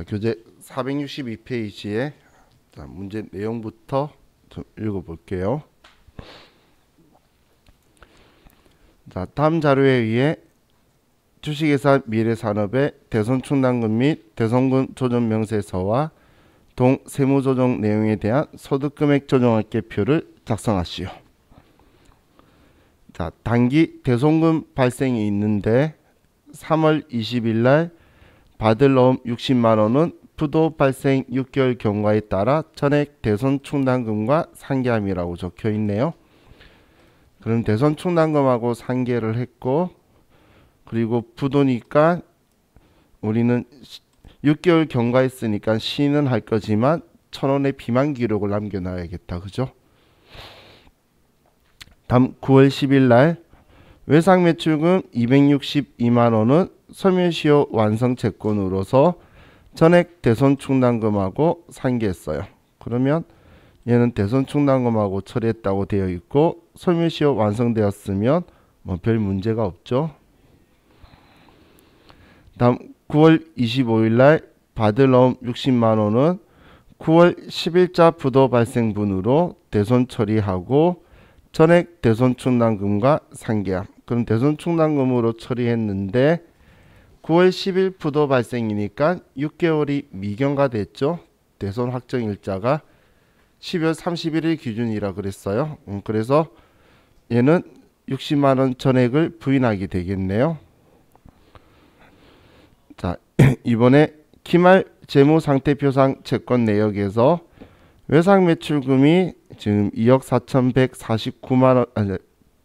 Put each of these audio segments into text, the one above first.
자, 교재 462페이지에 문제 내용부터 좀 읽어볼게요. 자, 다음 자료에 의해 주식회사 미래산업의 대손충당금 및 대손금 조정 명세서와 동 세무조정 내용에 대한 소득금액 조정학계표를 작성하시오. 자, 단기 대손금 발생이 있는데 3월 20일 날 받을 어음 60만원은 부도 발생 6개월 경과에 따라 전액 대손충당금과 상계함이라고 적혀 있네요. 그럼 대손충당금하고 상계를 했고, 그리고 부도니까 우리는 6개월 경과했으니까 시는 할 거지만 1,000원의 비만 기록을 남겨놔야겠다. 그죠? 다음 9월 10일 날 외상 매출금 262만원은 소멸시효 완성 채권으로서 전액 대손충당금하고 상계했어요. 그러면 얘는 대손충당금하고 처리했다고 되어 있고 소멸시효 완성되었으면 뭐 별 문제가 없죠. 다음 9월 25일 날 받을 어음 60만원은 9월 10일자 부도 발생분으로 대손 처리하고 전액 대손충당금과 상계함. 그럼 대손충당금으로 처리했는데 9월 10일 부도 발생이니까 6개월이 미경과됐죠. 대손 확정일자가 12월 31일 기준이라 그랬어요. 그래서 얘는 60만원 전액을 부인하게 되겠네요. 자, 이번에 기말 재무상태표상 채권 내역에서 외상 매출금이 지금 2억 4,149만원, 아니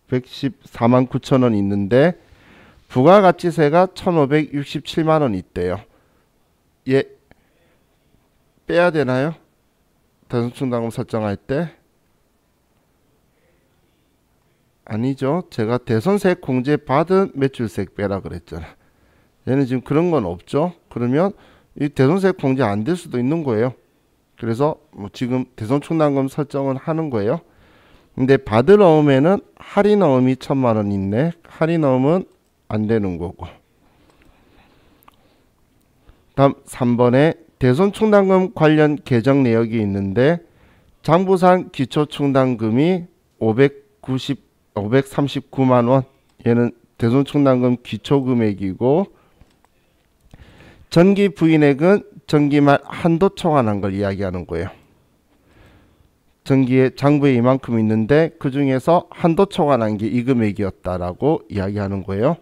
114만 9천원 있는데 부가가치세가 1,567만원 있대요. 얘 빼야 되나요? 대손충당금 설정할 때? 아니죠. 제가 대손세 공제 받은 매출세 빼라 그랬잖아. 얘는 지금 그런 건 없죠. 그러면 이 대손세 공제 안 될 수도 있는 거예요. 그래서 뭐 지금 대손충당금 설정을 하는 거예요. 근데 받을 어음에는 할인 어음이 1,000만원 있네. 할인 어음은 안 되는 거고. 다음 3번에 대손충당금 관련 계정 내역이 있는데 장부상 기초충당금이 539만원. 얘는 대손충당금 기초금액이고 전기 부인액은 전기말 한도 초과한 걸 이야기하는 거예요. 전기에 장부에 이만큼 있는데 그 중에서 한도 초과한 게 이 금액이었다라고 이야기하는 거예요.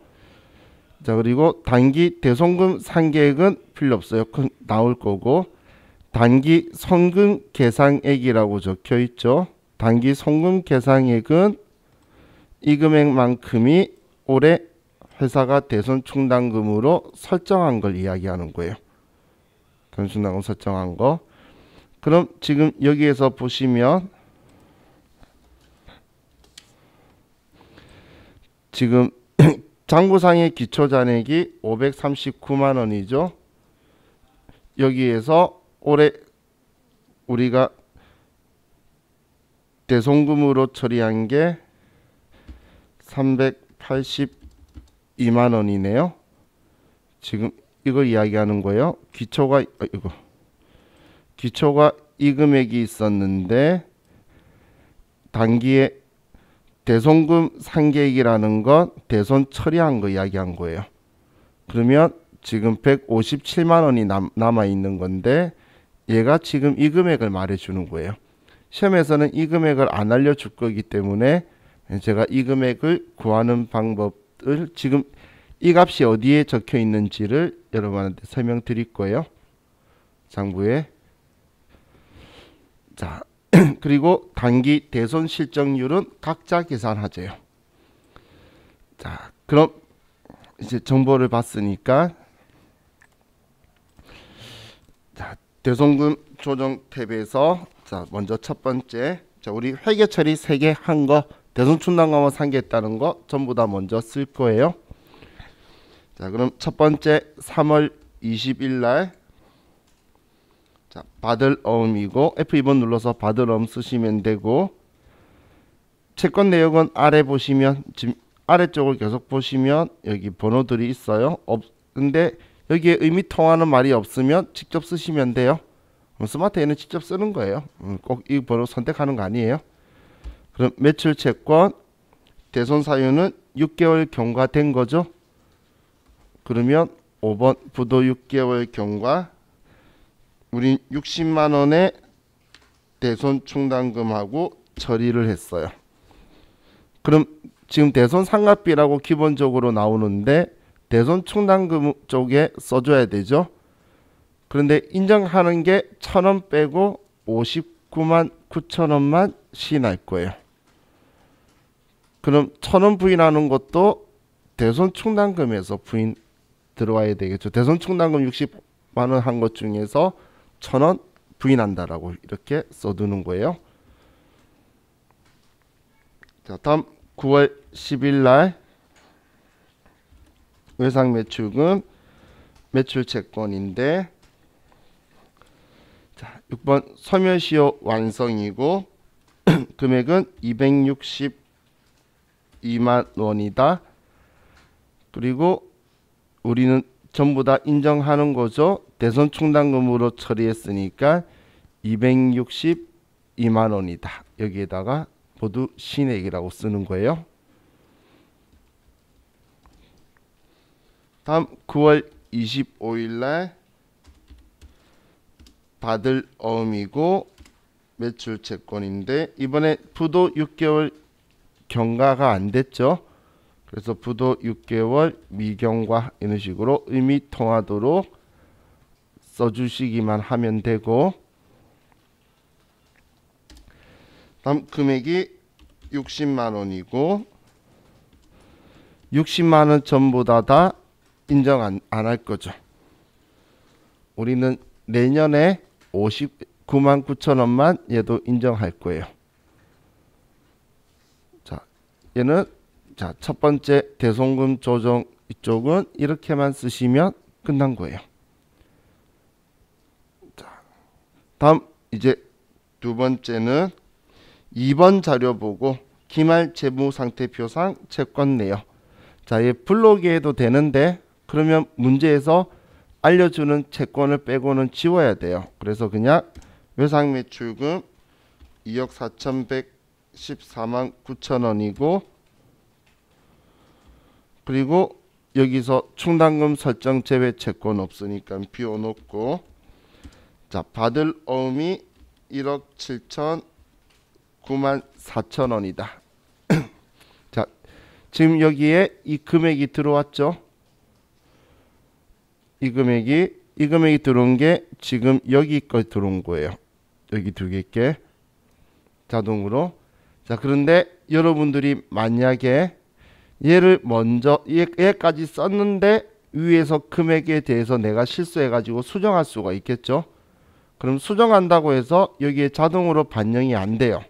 자, 그리고 단기 대손금 상계액은 필요 없어요. 나올 거고 단기 손금 계상액이라고 적혀 있죠. 단기 손금 계상액은 이 금액만큼이 올해 회사가 대손충당금으로 설정한 걸 이야기하는 거예요. 대손충당금 설정한 거. 그럼 지금 여기에서 보시면 지금 장부상의 기초잔액이 539만원이죠. 여기에서 올해 우리가 대손금으로 처리한 게 382만원이네요. 지금 이걸 이야기하는 거예요. 기초가 이 금액이 있었는데 단기에 대손금 상계액이라는 건 대손 처리한 거 이야기한 거예요. 그러면 지금 157만원이 남아 있는 건데 얘가 지금 이 금액을 말해 주는 거예요. 시험에서는 이 금액을 안 알려줄 거기 때문에 제가 이 금액을 구하는 방법을 지금 이 값이 어디에 적혀 있는지를 여러분한테 설명드릴 거예요. 장부에. 자, 그리고 단기 대손 실적률은 각자 계산하세요. 자, 그럼 이제 정보를 봤으니까 자, 대손금 조정 탭에서 자, 먼저 첫 번째, 자, 우리 회계 처리 3개 한 거, 대손충당금과 상계했다는 거 전부 다 먼저 쓸 거예요. 자, 그럼 첫 번째 3월 20일 날 자, 받을 어음이고 F2번 눌러서 받을 어음 쓰시면 되고 채권 내역은 아래 보시면 지금 아래쪽을 계속 보시면 여기 번호들이 있어요. 근데 여기에 의미 통하는 말이 없으면 직접 쓰시면 돼요. 스마트에는 직접 쓰는 거예요. 꼭 이 번호 선택하는 거 아니에요. 그럼 매출 채권 대손 사유는 6개월 경과된 거죠. 그러면 5번 부도 6개월 경과. 우린 60만 원의 대손 충당금하고 처리를 했어요. 그럼 지금 대손 상각비라고 기본적으로 나오는데 대손 충당금 쪽에 써줘야 되죠. 그런데 인정하는 게 1,000원 빼고 59만 9천 원만 시인할 거예요. 그럼 1,000원 부인하는 것도 대손 충당금에서 부인 들어와야 되겠죠. 대손 충당금 60만 원 한 것 중에서 1,000원 부인한다라고 이렇게 써두는 거예요. 자, 다음 9월 10일 날 외상 매출금 매출 채권인데, 자, 6번 소멸시효 완성이고 금액은 262만 원이다. 그리고 우리는 전부 다 인정하는 거죠. 대손 충당금으로 처리했으니까 262만 원이다. 여기에다가 모두 신액이라고 쓰는 거예요. 다음 9월 25일 날 받을 어음이고 매출 채권인데, 이번에 부도 6개월 경과가 안 됐죠. 그래서 부도 6개월 미경과 이런 식으로 의미 통하도록 써주시기만 하면 되고, 다음 금액이 60만 원이고 60만 원 전부 다 인정 안 할 거죠. 우리는 내년에 59만 9천 원만 얘도 인정할 거예요. 자, 얘는 자, 첫 번째 대손금 조정 이쪽은 이렇게만 쓰시면 끝난 거예요. 자, 다음 이제 두 번째는 2번 자료 보고 기말 재무상태표상 채권 내역. 자, 얘 불러오게 해도 되는데 그러면 문제에서 알려주는 채권을 빼고는 지워야 돼요. 그래서 그냥 외상매출금 2억 4,114만 9천 원이고, 그리고 여기서 충당금 설정 제외 채권 없으니까 비워놓고, 자, 받을 어음이 1억 7,009만 4천 원이다. 자, 지금 여기에 이 금액이 들어왔죠. 이 금액이 들어온 게 지금 여기까지 들어온 거예요. 여기 두 개께 자동으로. 자, 그런데 여러분들이 만약에 얘를 먼저 얘까지 썼는데 위에서 금액에 대해서 내가 실수해 가지고 수정할 수가 있겠죠. 그럼 수정한다고 해서 여기에 자동으로 반영이 안 돼요.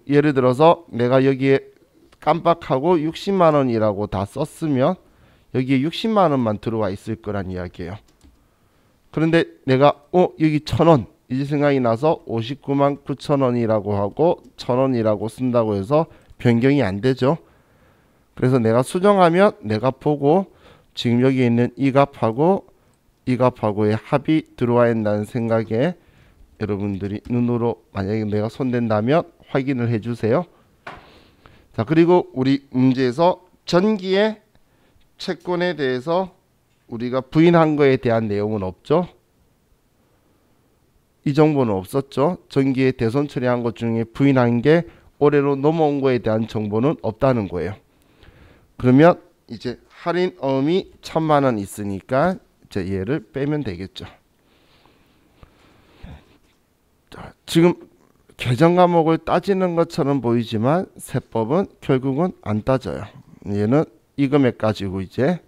예를 들어서 내가 여기에 깜빡하고 60만 원이라고 다 썼으면 여기에 60만 원만 들어와 있을 거란 이야기예요. 그런데 내가 여기 1,000원 이제 생각이 나서 59만 9천 원이라고 하고 1,000원이라고 쓴다고 해서 변경이 안 되죠. 그래서 내가 수정하면 내가 보고 지금 여기 있는 이 값하고 이 값하고의 합이 들어와야 한다는 생각에 여러분들이 눈으로 만약에 내가 손댄다면 확인을 해 주세요. 자, 그리고 우리 문제에서 전기의 채권에 대해서 우리가 부인한 거에 대한 내용은 없죠. 이 정보는 없었죠. 전기에 대손 처리한 것 중에 부인한 게 올해로 넘어온 거에 대한 정보는 없다는 거예요. 그러면 이제 할인 어음이 1,000만 원 있으니까 이제 얘를 빼면 되겠죠. 자, 지금 계정 과목을 따지는 것처럼 보이지만 세법은 결국은 안 따져요. 얘는 이 금액 가지고 이제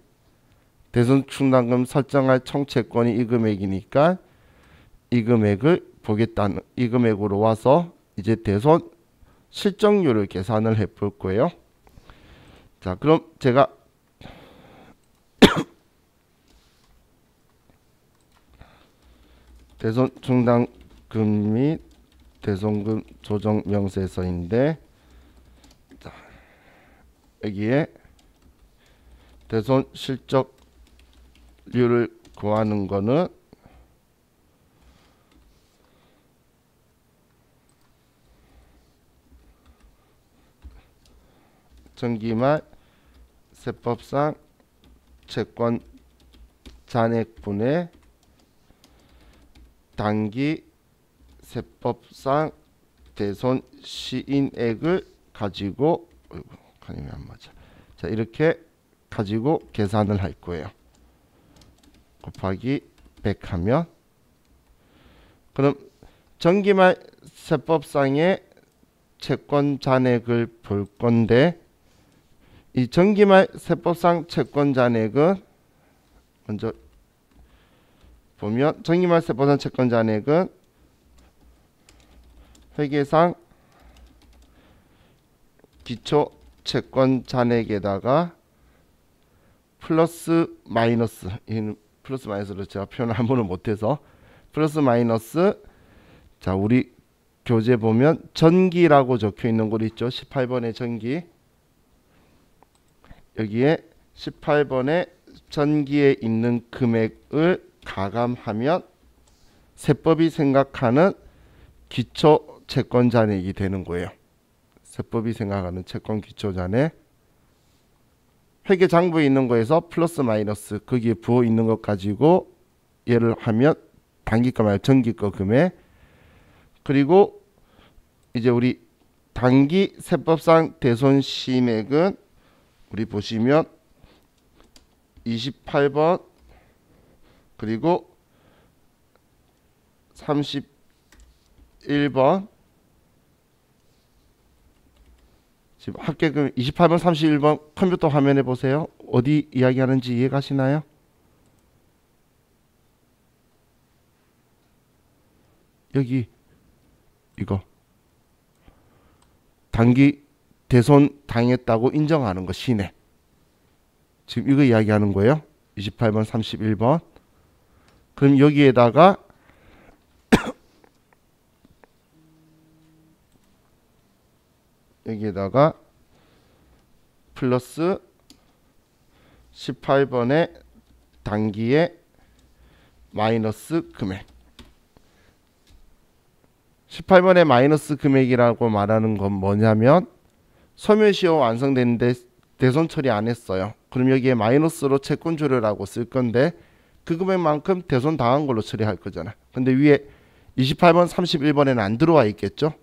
대손 충당금 설정할 총채권이 이 금액이니까 이 금액을 보겠다는, 이 금액으로 와서 이제 대손 실적률을 계산을 해 볼 거예요. 자, 그럼 제가 대손 충당금 및 대손금 조정 명세서인데, 자, 여기에 대손 실적 전기료를 구하는 거는 전기말 세법상 채권 잔액분의 단기 세법상 대손 시인액을 가지고 칸이 안 맞아. 자, 이렇게 가지고 계산을 할 거예요. 곱하기 100 하면, 그럼 전기말 세법상의 채권 잔액을 볼 건데, 이 전기말 세법상 채권 잔액은 먼저 보면, 전기말 세법상 채권 잔액은 회계상 기초 채권 잔액에다가 플러스 마이너스, 플러스 마이너스로 제가 표현을 한 번은 못해서 플러스 마이너스, 자, 우리 교재 보면 전기라고 적혀 있는 곳 있죠. 18번의 전기. 여기에 18번의 전기에 있는 금액을 가감하면 세법이 생각하는 기초 채권 잔액이 되는 거예요. 세법이 생각하는 채권 기초 잔액. 회계 장부에 있는 거에서 플러스 마이너스 거기에 부어 있는 것 가지고 얘를 하면 단기가 말고 전기가 금액. 그리고 이제 우리 단기 세법상 대손 시인액은 우리 보시면 28번 그리고 31번, 지금 합계금 28번 31번 컴퓨터 화면에 보세요. 어디 이야기하는지 이해가시나요? 여기 이거 단기 대손 당했다고 인정하는 거 시내. 지금 이거 이야기하는 거예요. 28번 31번. 그럼 여기에다가 여기에다가 플러스 18번의 단기의 마이너스 금액. 18번의 마이너스 금액이라고 말하는 건 뭐냐면 소멸시효 완성됐는데 대손 처리 안 했어요. 그럼 여기에 마이너스로 채권 조례라고 쓸 건데 그 금액만큼 대손 당한 걸로 처리할 거잖아. 근데 위에 28번 31번에는 안 들어와 있겠죠.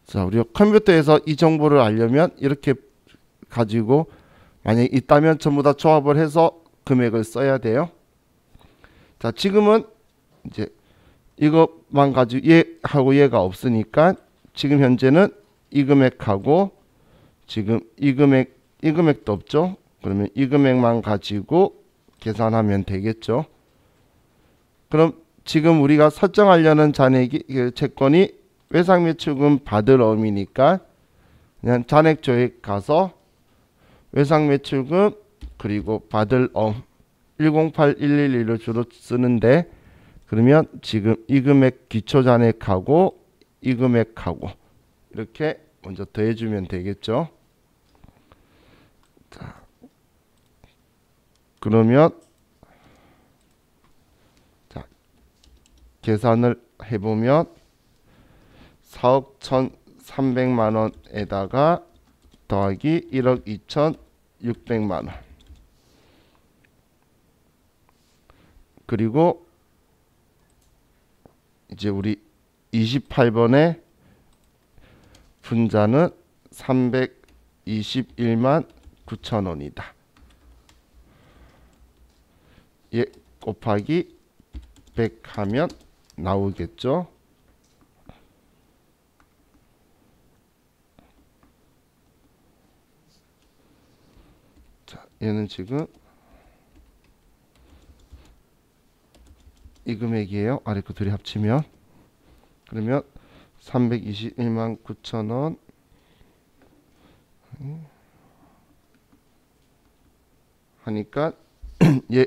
자, 우리가 컴퓨터에서 이 정보를 알려면 이렇게 가지고 만약에 있다면 전부 다 조합을 해서 금액을 써야 돼요. 자, 지금은 이제 이것만 가지고 얘하고 얘가 없으니까 지금 현재는 이 금액하고 지금 이 금액도 없죠. 그러면 이 금액만 가지고 계산하면 되겠죠. 그럼 지금 우리가 설정하려는 잔액이 채권이 외상매출금 받을 어음이니까 그냥 잔액조액 가서 외상매출금 그리고 받을 어음 108111을 주로 쓰는데, 그러면 지금 이 금액 기초잔액하고 이 금액하고 이렇게 먼저 더해주면 되겠죠. 자, 그러면 자, 계산을 해보면 4억 1,300만원에다가 더하기 1억 2,600만원 그리고 이제 우리 28번의 분자는 321만 9천원이다. 예, 곱하기 100 하면 나오겠죠. 자, 얘는 지금 이 금액이에요. 아래 거 둘이 합치면. 그러면 321만 9천원 하니까 얘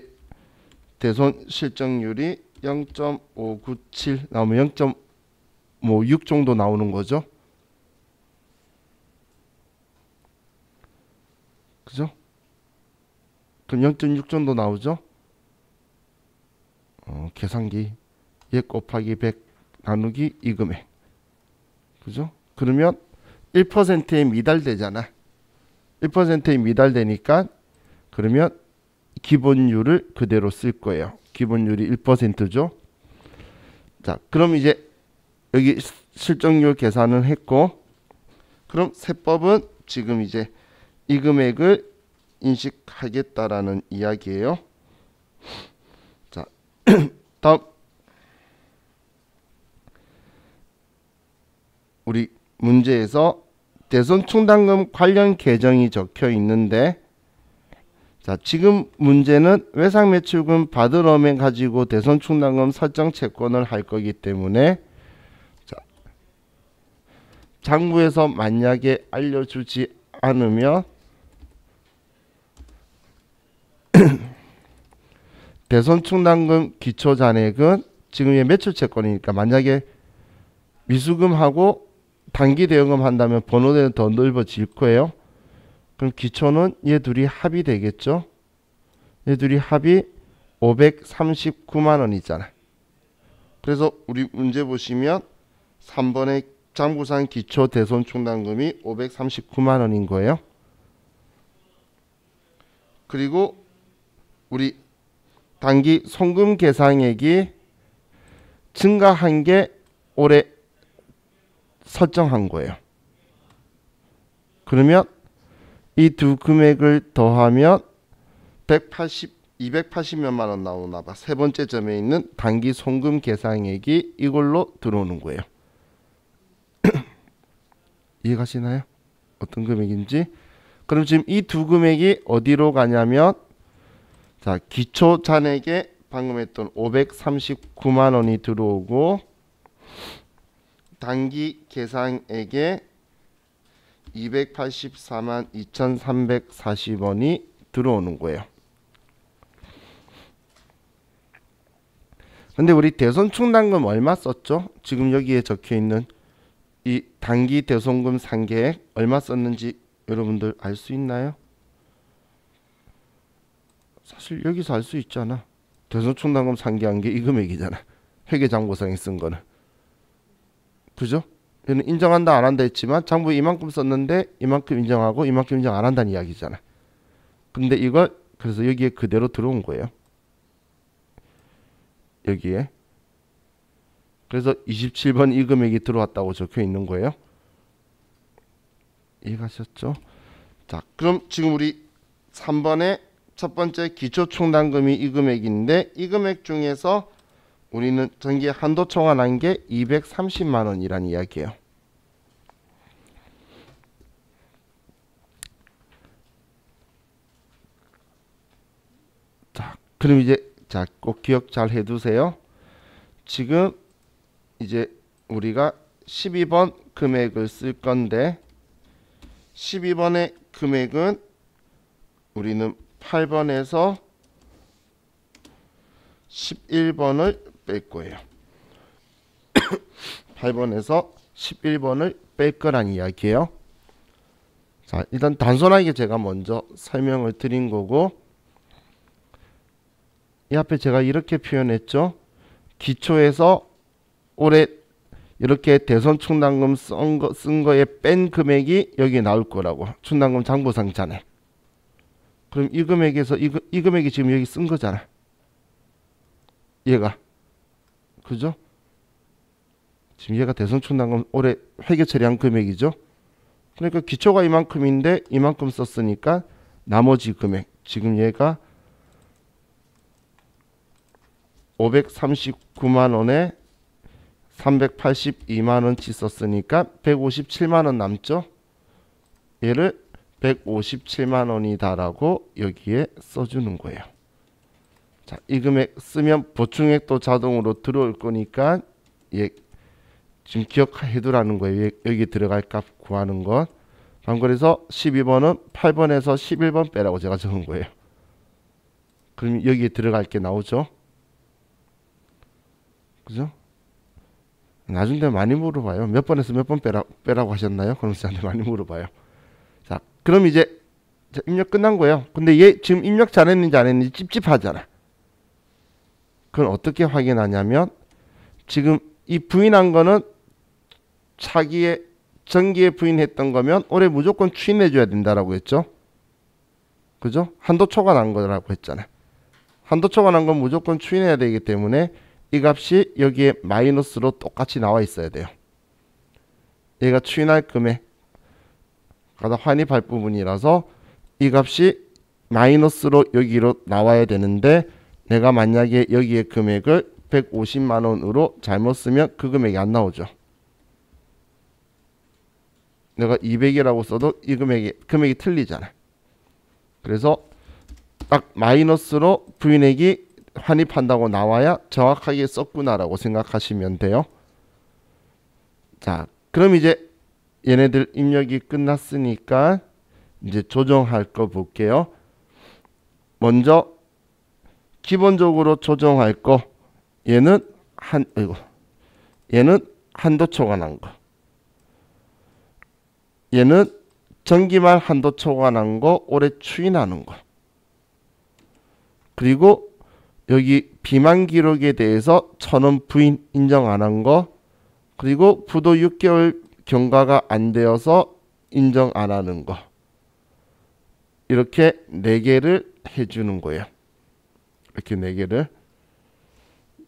대손 실적률이 0.597 나오면 0.56 정도 나오는 거죠. 그럼 0.6 정도 나오죠. 계산기 얘 곱하기 100 나누기 이 금액. 그죠? 그러면 1%에 미달되잖아. 1%에 미달되니까 그러면 기본율을 그대로 쓸 거예요. 기본율이 1%죠. 자, 그럼 이제 여기 실적률 계산을 했고, 그럼 세법은 지금 이제 이 금액을 인식하겠다라는 이야기예요. 자, 다음 우리 문제에서 대손 충당금 관련 계정이 적혀 있는데, 자, 지금 문제는 외상매출금 받을 엄에 가지고 대손 충당금 설정 채권을 할 거기 때문에, 자, 장부에서 만약에 알려주지 않으면 대손 충당금 기초 잔액은 지금 의 매출 채권이니까 만약에 미수금하고 단기 대여금 한다면 번호대는 더 넓어질 거예요. 그럼 기초는 얘 둘이 합이 되겠죠. 얘 둘이 합이 539만 원이잖아. 그래서 우리 문제 보시면 3번의 장부상 기초 대손 충당금이 539만 원인 거예요. 그리고 우리 단기 송금 계상액이 증가한 게 올해 설정한 거예요. 그러면 이 두 금액을 더하면 280몇만 원 나오나 봐. 세 번째 점에 있는 단기 송금 계상액이 이걸로 들어오는 거예요. 이해가시나요? 어떤 금액인지? 그럼 지금 이 두 금액이 어디로 가냐면, 자, 기초 잔액에 방금 했던 539만 원이 들어오고, 단기 계상액에 284만 2,340원이 들어오는 거예요. 근데 우리 대손 충당금 얼마 썼죠? 지금 여기에 적혀 있는 이 단기 대손금 상계액 얼마 썼는지 여러분들 알 수 있나요? 사실 여기서 알 수 있잖아. 대손 충당금 상계한 게 이 금액이잖아. 회계장부상에 쓴 거는. 그죠? 얘는 인정한다 안 한다 했지만 장부에 이만큼 썼는데 이만큼 인정하고 이만큼 인정 안 한다는 이야기잖아. 근데 이걸 그래서 여기에 그대로 들어온 거예요. 여기에. 그래서 27번 이 금액이 들어왔다고 적혀 있는 거예요. 이해가셨죠? 자, 그럼 지금 우리 3번에 첫 번째 기초 충당금이 이 금액인데, 이 금액 중에서 우리는 전기에 한도 초과한 게 230만 원이란 이야기예요. 자, 그럼 이제 자, 꼭 기억 잘 해두세요. 지금 이제 우리가 12번 금액을 쓸 건데, 12번의 금액은 우리는 8번에서 11번을 뺄 거예요. 8번에서 11번을 뺄 거란 이야기예요. 자, 일단 단순하게 제가 먼저 설명을 드린 거고, 이 앞에 제가 이렇게 표현했죠. 기초에서 올해 이렇게 대손 충당금 쓴 거에 뺀 금액이 여기 나올 거라고. 충당금 장부상 잔액. 그럼 이 금액에서 이 금액이 지금 여기 쓴 거잖아. 얘가. 그죠? 지금 얘가 대손 충당금 올해 회계 처리한 금액이죠. 그러니까 기초가 이만큼인데 이만큼 썼으니까 나머지 금액. 지금 얘가 539만 원에 382만 원치 썼으니까 157만 원 남죠. 얘를 157만 원이다라고 여기에 써주는 거예요. 자, 이 금액 쓰면 보충액도 자동으로 들어올 거니까 얘 지금 기억해 두라는 거예요. 여기 들어갈 값 구하는 것. 그래서 12번은 8번에서 11번 빼라고 제가 적은 거예요. 그럼 여기에 들어갈 게 나오죠. 그죠? 나중 되면 많이 물어봐요. 몇 번에서 몇 번 빼라고 하셨나요? 그럼 저한테 많이 물어봐요. 자, 그럼 이제 자, 입력 끝난 거예요. 근데 얘 지금 입력 잘했는지 안 했는지 찝찝하잖아. 그건 어떻게 확인하냐면 지금 이 부인한 거는 차기에 전기에 부인했던 거면 올해 무조건 추인해 줘야 된다라고 했죠. 그죠? 한도 초과난 거라고 했잖아. 한도 초과난 건 무조건 추인해야 되기 때문에 이 값이 여기에 마이너스로 똑같이 나와 있어야 돼요. 얘가 추인할 금액 가다 환입할 부분이라서 이 값이 마이너스로 여기로 나와야 되는데 내가 만약에 여기에 금액을 150만 원으로 잘못 쓰면 그 금액이 안 나오죠. 내가 200이라고 써도 이 금액이 틀리잖아. 그래서 딱 마이너스로 부인액이 환입한다고 나와야 정확하게 썼구나라고 생각하시면 돼요. 자, 그럼 이제 얘네들 입력이 끝났으니까 이제 조정할 거 볼게요. 먼저 기본적으로 조정할 거 얘는 얘는 한도 초과난 거. 얘는 전기만 한도 초과난 거 올해 추인하는 거. 그리고 여기 비만 기록에 대해서 1,000원 부인 인정 안 한 거. 그리고 부도 6개월 경과가 안 되어서 인정 안 하는 거. 이렇게 4개를 해주는 거예요. 이렇게 4개를.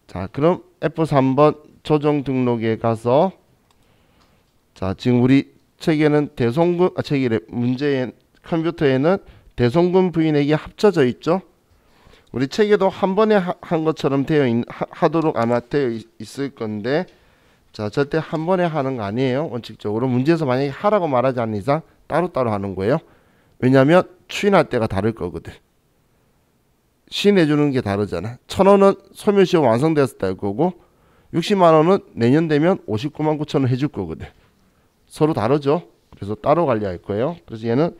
자, 그럼 F3번 조정 등록에 가서 자, 지금 우리 책에는 대손금 책이래 문제에 컴퓨터에는 대손금 부인액이 합쳐져 있죠. 우리 책에도 한 번에 한 것처럼 하도록 아마 되어 있을 건데 자, 절대 한 번에 하는 거 아니에요. 원칙적으로 문제에서 만약에 하라고 말하지 않는 이상 따로따로 하는 거예요. 왜냐하면 추인할 때가 다를 거거든. 시내주는 게 다르잖아. 1,000원은 소멸시효 완성되었을 때 할 거고 60만 원은 내년 되면 59만 9천 원 해줄 거거든. 서로 다르죠. 그래서 따로 관리할 거예요. 그래서 얘는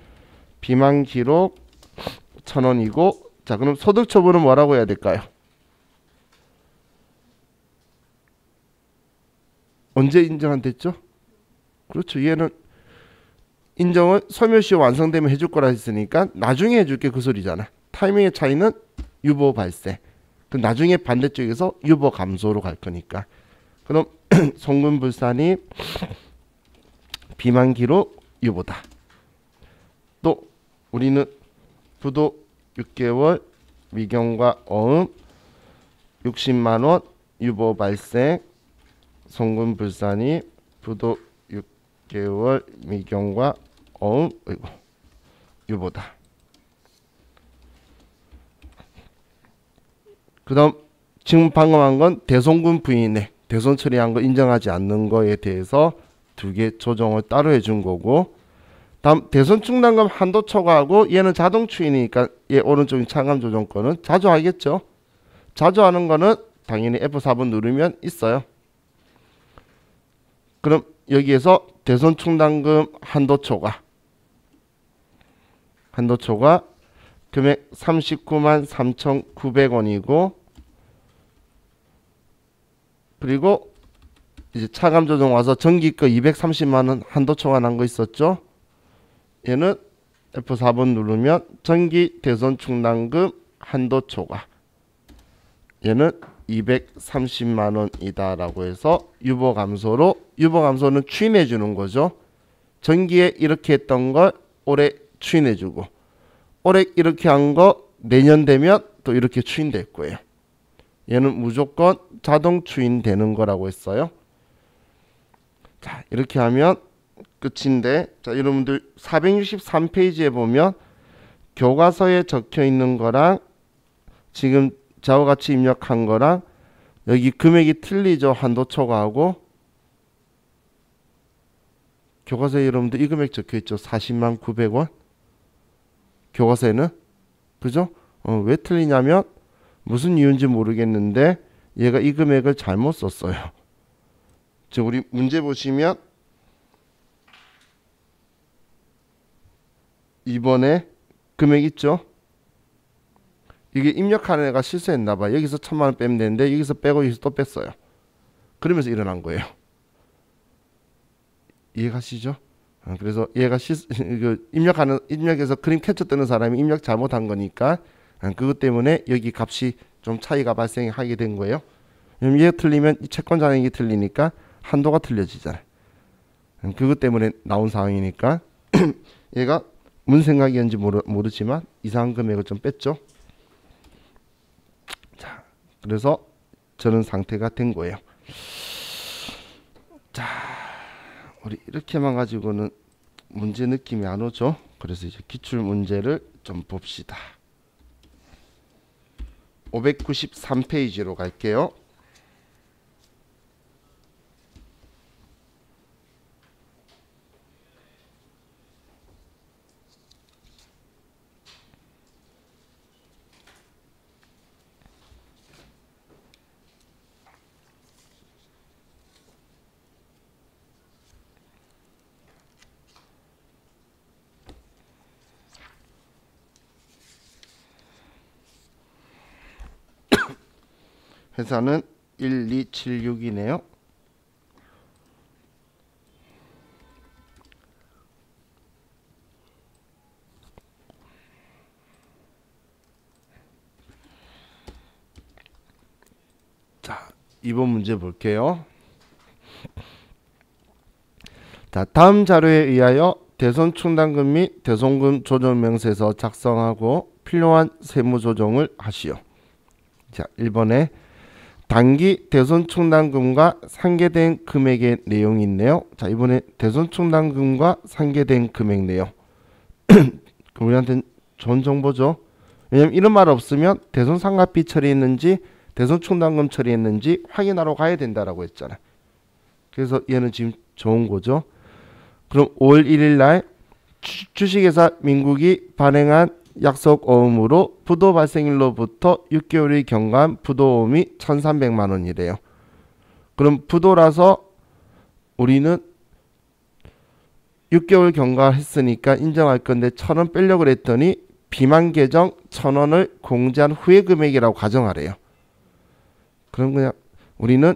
비만 기록 1,000원이고 자, 그럼 소득 처분은 뭐라고 해야 될까요? 언제 인정한댔죠? 그렇죠. 얘는 인정을 소멸시효 완성되면 해줄 거라 했으니까 나중에 해줄게 그 소리잖아. 타이밍의 차이는 유보 발생. 그 나중에 반대쪽에서 유보 감소로 갈 거니까. 그럼 송금불산이 비만 기록 유보다. 또 우리는 부도 6개월 미경과 어음 60만 원 유보 발생. 송금불산이 부도 6개월 미경과 어음 유보다. 그 다음 지금 방금 한 건 대손금 부인에 대손 처리한 거 인정하지 않는 거에 대해서 2개 조정을 따로 해준 거고 다음 대손 충당금 한도 초과하고 얘는 자동 추인이니까 얘 오른쪽 차감 조정권은 자주 하겠죠. 자주 하는 거는 당연히 F4번 누르면 있어요. 그럼 여기에서 대손 충당금 한도 초과 금액 39만 3,900원이고 그리고 이제 차감 조정 와서 전기 거 230만 원 한도 초과 난 거 있었죠. 얘는 F4번 누르면 전기 대손 충당금 한도 초과 얘는 230만 원이다라고 해서 유보 감소는 추인해 주는 거죠. 전기에 이렇게 했던 걸 올해 추인해 주고 올해 이렇게 한 거 내년 되면 또 이렇게 추인될 거예요. 얘는 무조건 자동 추인되는 거라고 했어요. 자, 이렇게 하면 끝인데 자, 여러분들 463페이지에 보면 교과서에 적혀 있는 거랑 지금 저와 같이 입력한 거랑 여기 금액이 틀리죠. 한도 초과하고 교과서에 여러분들 이 금액 적혀 있죠. 40만 900원 교과서에는 그죠? 왜 틀리냐면 무슨 이유인지 모르겠는데 얘가 이 금액을 잘못 썼어요. 즉 우리 문제 보시면 이번에 금액 있죠? 이게 입력하는 애가 실수했나봐. 여기서 1,000만 원 빼면 되는데 여기서 빼고 여기서 또 뺐어요. 그러면서 일어난 거예요. 이해가시죠? 그래서 얘가 입력해서 그림 캡처 뜨는 사람이 입력 잘못한 거니까 그것 때문에 여기 값이 좀 차이가 발생하게 된 거예요. 왜냐면 얘가 틀리면 이 채권 잔액이 틀리니까 한도가 틀려지잖아요. 그것 때문에 나온 상황이니까 얘가 무슨 생각이었는지 모르지만 이상한 금액을 좀 뺐죠. 자, 그래서 저런 상태가 된 거예요. 자, 우리 이렇게만 가지고는 문제 느낌이 안 오죠. 그래서 이제 기출 문제를 좀 봅시다. 593페이지로 갈게요. 회사는 1276이네요. 자, 2번 문제 볼게요. 자, 다음 자료에 의하여 대손 충당금 및 대손금 조정 명세서 작성하고 필요한 세무 조정을 하시오. 자, 1번에 단기 대손 충당금과 상계된 금액의 내용이 있네요. 자, 이번에 대손 충당금과 상계된 금액 내용. 우리한테는 좋은 정보죠. 왜냐면 이런 말 없으면 대손 상각비 처리했는지 대손 충당금 처리했는지 확인하러 가야 된다라고 했잖아. 그래서 얘는 지금 좋은 거죠. 그럼 5월 1일 날 주식회사 민국이 발행한 약속 어음으로 부도 발생일로부터 6개월이 경과한 부도어음이 1,300만 원이래요. 그럼 부도라서 우리는 6개월 경과했으니까 인정할 건데 1,000원 빼려고 그랬더니 비만 계정 1,000원을 공제한 후의 금액이라고 가정하래요. 그럼 그냥 우리는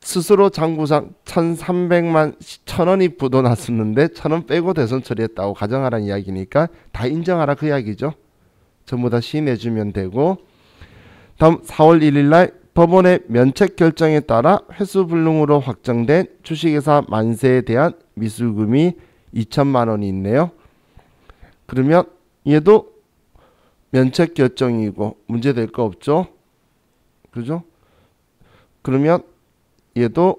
스스로 장부상 1,300만 1,000원이 부도 났었는데 1,000원 빼고 대손 처리했다고 가정하라는 이야기니까 다 인정하라 그 이야기죠. 전부 다 시인해주면 되고, 다음 4월 1일 날 법원의 면책 결정에 따라 회수불능으로 확정된 주식회사 만세에 대한 미술금이 2천만 원이 있네요. 그러면 얘도 면책 결정이고 문제될 거 없죠. 그죠? 그러면 얘도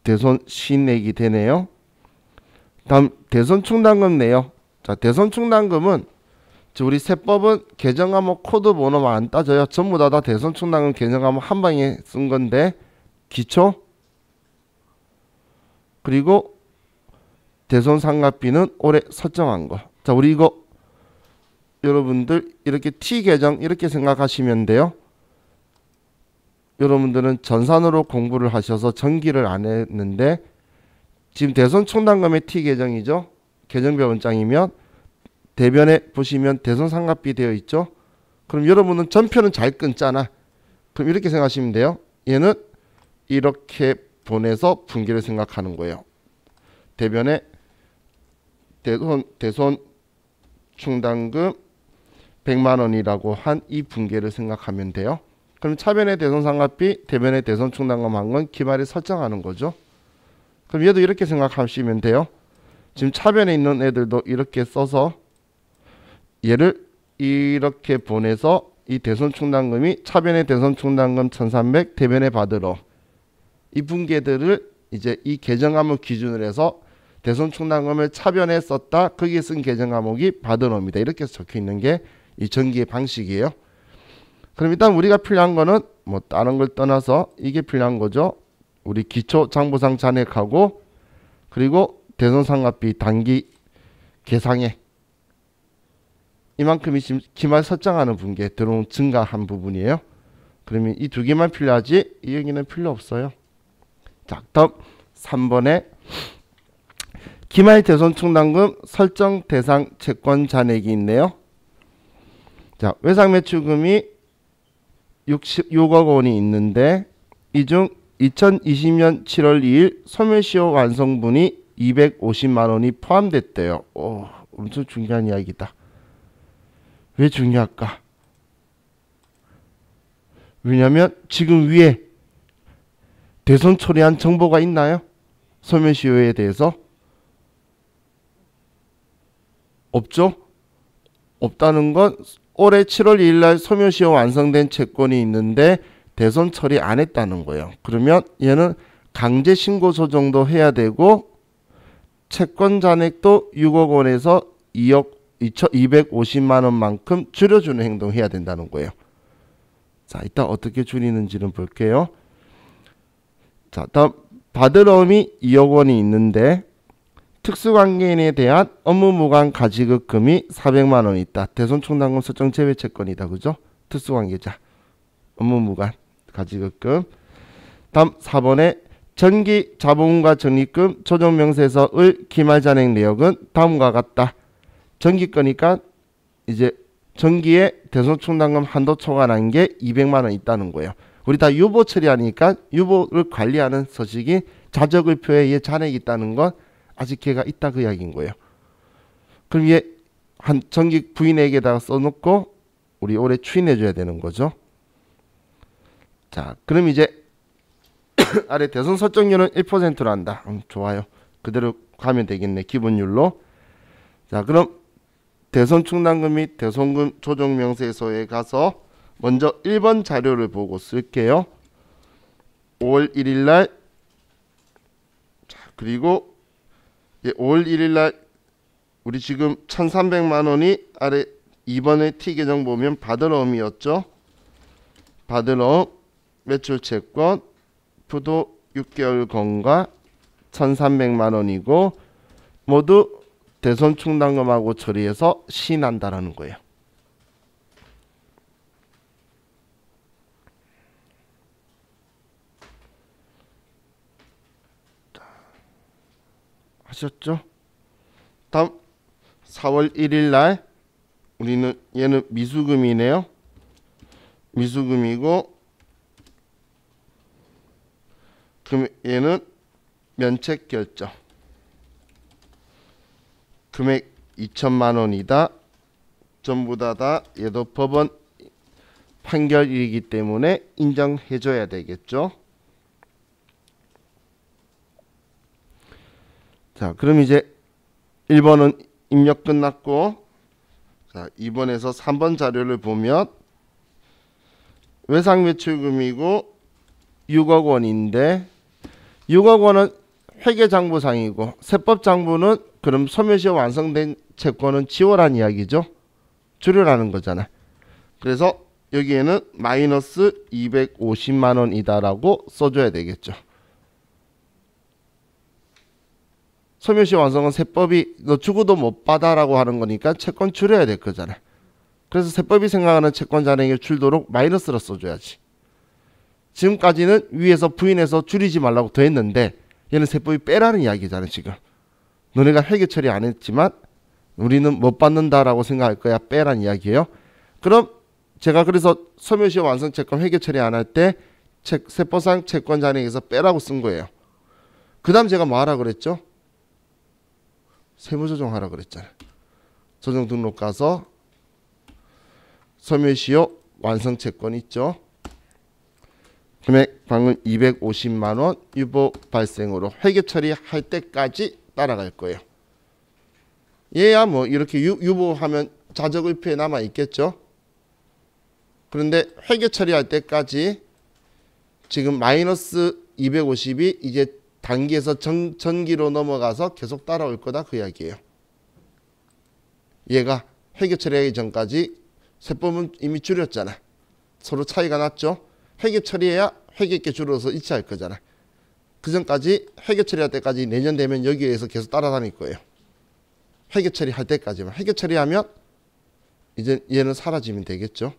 대손 시내기 되네요. 다음 대손 충당금 내요. 자, 대손 충당금은 우리 세법은 계정과목 코드 번호만 안 따져요. 전부 다 대손 충당금 계정과목 한 방에 쓴 건데 기초 그리고 대손 상각비는 올해 설정한 거. 자, 우리 이거 여러분들 이렇게 T 계정 이렇게 생각하시면 돼요. 여러분들은 전산으로 공부를 하셔서 전기를 안 했는데 지금 대손 충당금의 T 계정이죠. 계정별 원장이면 대변에 보시면 대손 상각비 되어 있죠. 그럼 여러분은 전표는 잘 끊잖아. 그럼 이렇게 생각하시면 돼요. 얘는 이렇게 보내서 분기를 생각하는 거예요. 대변에 대손 충당금 100만 원이라고 한 이 분기를 생각하면 돼요. 그럼 차변의 대손 상각비, 대변의 대손 충당금 한 건 기말에 설정하는 거죠. 그럼 얘도 이렇게 생각하시면 돼요. 지금 차변에 있는 애들도 이렇게 써서 얘를 이렇게 보내서 이 대손 충당금이 차변의 대손 충당금 1,300, 대변에 받으러 이 분계들을 이제 이 계정 과목 기준으로 해서 대손 충당금을 차변에 썼다. 거기에 쓴 계정 과목이 받으러입니다. 이렇게 적혀 있는 게 이 전기의 방식이에요. 그럼 일단 우리가 필요한 거는 뭐 다른 걸 떠나서 이게 필요한 거죠. 우리 기초 장부상 잔액하고 그리고 대손 상각비 단기 계상액 이만큼이 지금 기말 설정하는 분기에 들어온 증가한 부분이에요. 그러면 이 두 개만 필요하지 이 얘기는 필요 없어요. 자, 다음 3번에 기말 대손 충당금 설정 대상 채권 잔액이 있네요. 자, 외상 매출금이 66억 원이 있는데 이 중 2020년 7월 2일 소멸시효 완성분이 250만 원이 포함됐대요. 엄청 중요한 이야기다. 왜 중요할까? 왜냐면 지금 위에 대손 처리한 정보가 있나요? 소멸시효에 대해서? 없죠? 없다는 건 올해 7월 2일 날 소멸시효 완성된 채권이 있는데 대손 처리 안 했다는 거예요. 그러면 얘는 강제 신고 조정도 해야 되고 채권 잔액도 6억 원에서 250만 원만큼 줄여주는 행동을 해야 된다는 거예요. 자, 이따 어떻게 줄이는지는 볼게요. 자, 다음 받을 어음이 2억 원이 있는데 특수관계인에 대한 업무무관 가지급금이 400만 원이 있다. 대손충당금 설정 제외 채권이다. 그죠? 특수관계자 업무무관 가지급금. 다음 4번에 전기 자본과 적립금 조정명세서의 기말잔액 내역은 다음과 같다. 전기 거니까 이제 전기에 대손충당금 한도 초과한 게 200만 원 있다는 거예요. 우리 다 유보 처리하니까 유보를 관리하는 서식이 자적을표에 얘 잔액이 있다는 건 아직 걔가 있다 그 이야기인 거예요. 그럼 얘 한 전기 부인에게다가 써놓고 우리 올해 추인해 줘야 되는 거죠. 자, 그럼 이제 아래 대손 설정률은 1%로 한다. 좋아요. 그대로 가면 되겠네. 기본율로. 자, 그럼 대손 충당금 및 대손금 조정명세서에 가서 먼저 1번 자료를 보고 쓸게요. 5월 1일 날. 자, 그리고 5월 1일 날 우리 지금 1,300만 원이 아래 2번의 T 계정 보면 받을 어음이었죠. 받을 어음 매출 채권 부도 6개월 건과 1,300만 원이고 모두 대손 충당금하고 처리해서 시인한다라는 거예요. 하셨죠? 다음 4월 1일 날 우리는 얘는 미수금이네요. 미수금이고 그럼 얘는 면책 결정. 금액 2천만 원이다. 전부 다 얘도 법원 판결이기 때문에 인정해 줘야 되겠죠. 자, 그럼 이제 1번은 입력 끝났고, 자, 2번에서 3번 자료를 보면 외상매출금이고 6억 원인데 6억 원은 회계장부상이고 세법장부는 그럼 소멸시효 완성된 채권은 지워란 이야기죠. 줄여라는 거잖아. 그래서 여기에는 마이너스 250만 원이다라고 써줘야 되겠죠. 소멸시효 완성은 세법이 너 주고도 못 받아라고 하는 거니까 채권 줄여야 될 거잖아. 그래서 세법이 생각하는 채권 잔액을 줄도록 마이너스로 써줘야지. 지금까지는 위에서 부인해서 줄이지 말라고 더 했는데 얘는 세법이 빼라는 이야기잖아. 지금 너네가 회계 처리 안 했지만 우리는 못 받는다라고 생각할 거야. 빼라는 이야기예요. 그럼 제가 그래서 소멸시효 완성 채권 회계 처리 안 할 때 세법상 채권 잔액에서 빼라고 쓴 거예요. 그 다음 제가 뭐 하라 그랬죠? 세무조정하라 그랬잖아요. 조정 등록 가서 소멸시효 완성 채권 있죠. 금액 방금 250만 원 유보 발생으로 회계 처리할 때까지 따라갈 거예요. 얘야 뭐 이렇게 유보하면 자적을표에 남아 있겠죠. 그런데 회계 처리할 때까지 지금 마이너스 250이 이제 단기에서 전기로 넘어가서 계속 따라올 거다 그 이야기예요. 얘가 회계 처리하기 전까지 세법은 이미 줄였잖아. 서로 차이가 났죠. 회계 처리해야 회계 있게 줄어서 일치할 거잖아. 그 전까지 회계 처리할 때까지 내년 되면 여기에서 계속 따라다닐 거예요. 회계 처리할 때까지만. 회계 처리하면 이제 얘는 사라지면 되겠죠.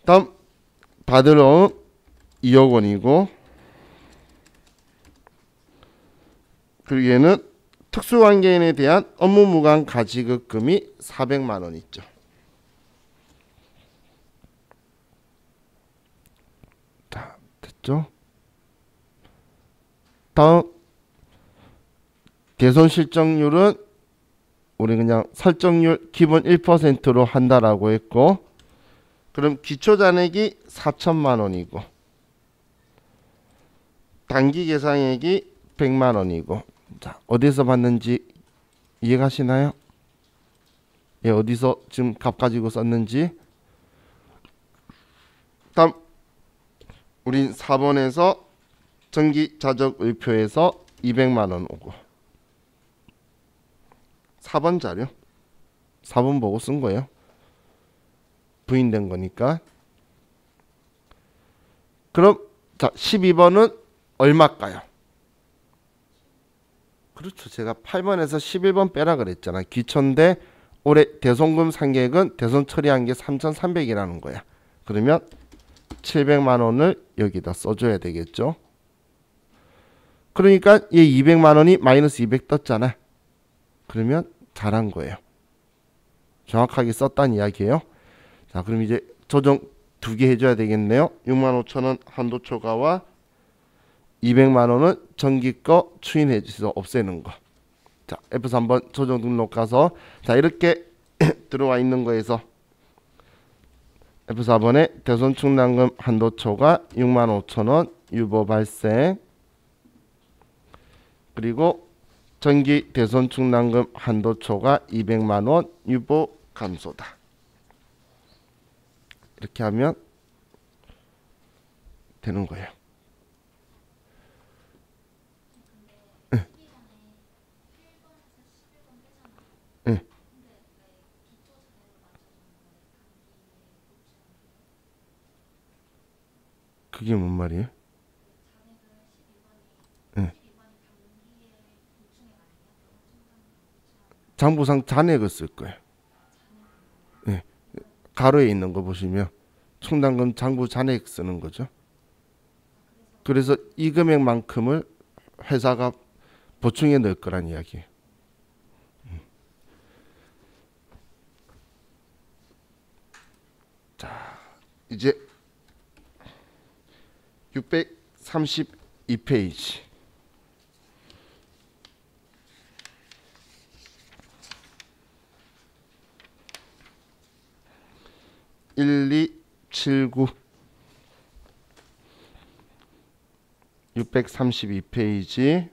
다음 받을 어음 2억 원이고 그리고 얘는 특수관계인에 대한 업무무관 가지급금이 400만 원 있죠. 자, 됐죠? 다음 대손 실적률은 우리 그냥 설정률 기본 1%로 한다라고 했고, 그럼 기초 잔액이 4천만 원이고 단기 계상액이 100만 원이고. 자, 어디서 봤는지 이해가시나요? 예, 어디서 지금 값 가지고 썼는지. 다음 우린 4번에서 전기 자적 의표에서 200만 원 오고. 4번 자료 4번 보고 쓴 거예요. 부인된 거니까. 그럼 자 12번은 얼마일까요? 그렇죠. 제가 8번에서 11번 빼라 그랬잖아. 기초인데 올해 대손금 상계액은 대손 처리한 게 3,300이라는 거야. 그러면 700만 원을 여기다 써줘야 되겠죠. 그러니까 얘 200만 원이 마이너스 200 떴잖아. 그러면 잘한 거예요. 정확하게 썼다는 이야기예요. 자, 그럼 이제 조정 2개 해줘야 되겠네요. 6만 5천 원 한도 초과와 200만 원은 전기 거 추인해 주셔서 없애는 거. 자, F3 한번 조정 등록 가서 자 이렇게 들어와 있는 거에서 F4번에 대손 충당금 한도 초과 6만 5천 원 유보 발생, 그리고 전기 대손 충당금 한도 초과 200만 원 유보 감소다. 이렇게 하면 되는 거예요. 응. 응. 그게 뭔 말이에요? 응. 장부상 잔액을 쓸 거예요. 네. 가로에 있는 거 보시면 충당금 장부 잔액 쓰는 거죠. 그래서 이 금액만큼을 회사가 보충해 넣을 거란 이야기예요. 자, 이제 632페이지. 1279 632페이지.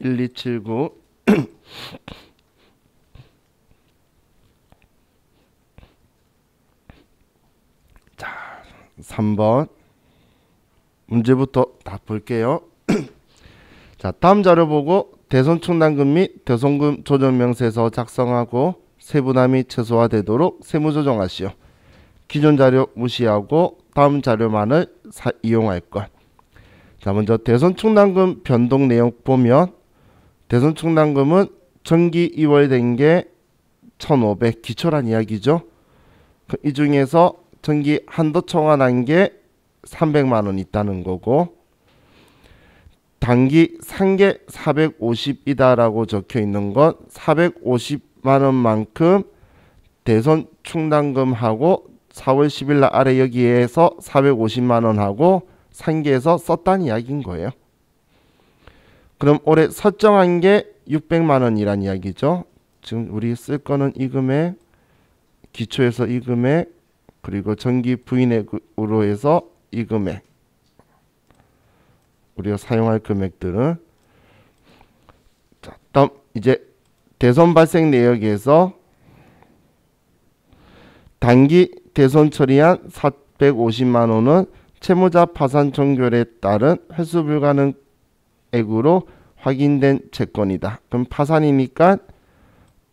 (1279) 자, 3번 문제부터 다 볼게요. 자, 다음 자료 보고 대손 충당금 및 대손금 조정 명세서 작성하고 세부담이 최소화되도록 세무 조정하시오. 기존 자료 무시하고 다음 자료만을 이용할 것. 자, 먼저 대손 충당금 변동 내용 보면 대손 충당금은 정기 2월 된 게 1,500 기초란 이야기죠. 이 중에서 정기 한도 초과한 게 300만 원 있다는 거고, 단기 상계 450이다라고 적혀 있는 건 450만 원만큼 대손 충당금하고 4월 10일 날 아래 여기에서 450만 원하고 상계에서 썼다는 이야기인 거예요. 그럼 올해 설정한 게 600만 원이란 이야기죠. 지금 우리 쓸 거는 이 금액, 기초에서 이 금액, 그리고 정기 부인액으로 해서 이 금액, 우리가 사용할 금액들은. 자, 다음 이제 대손 발생 내역에서 단기 대손 처리한 450만 원은 채무자 파산 종결에 따른 회수 불가능 액으로 확인된 채권이다. 그럼 파산이니까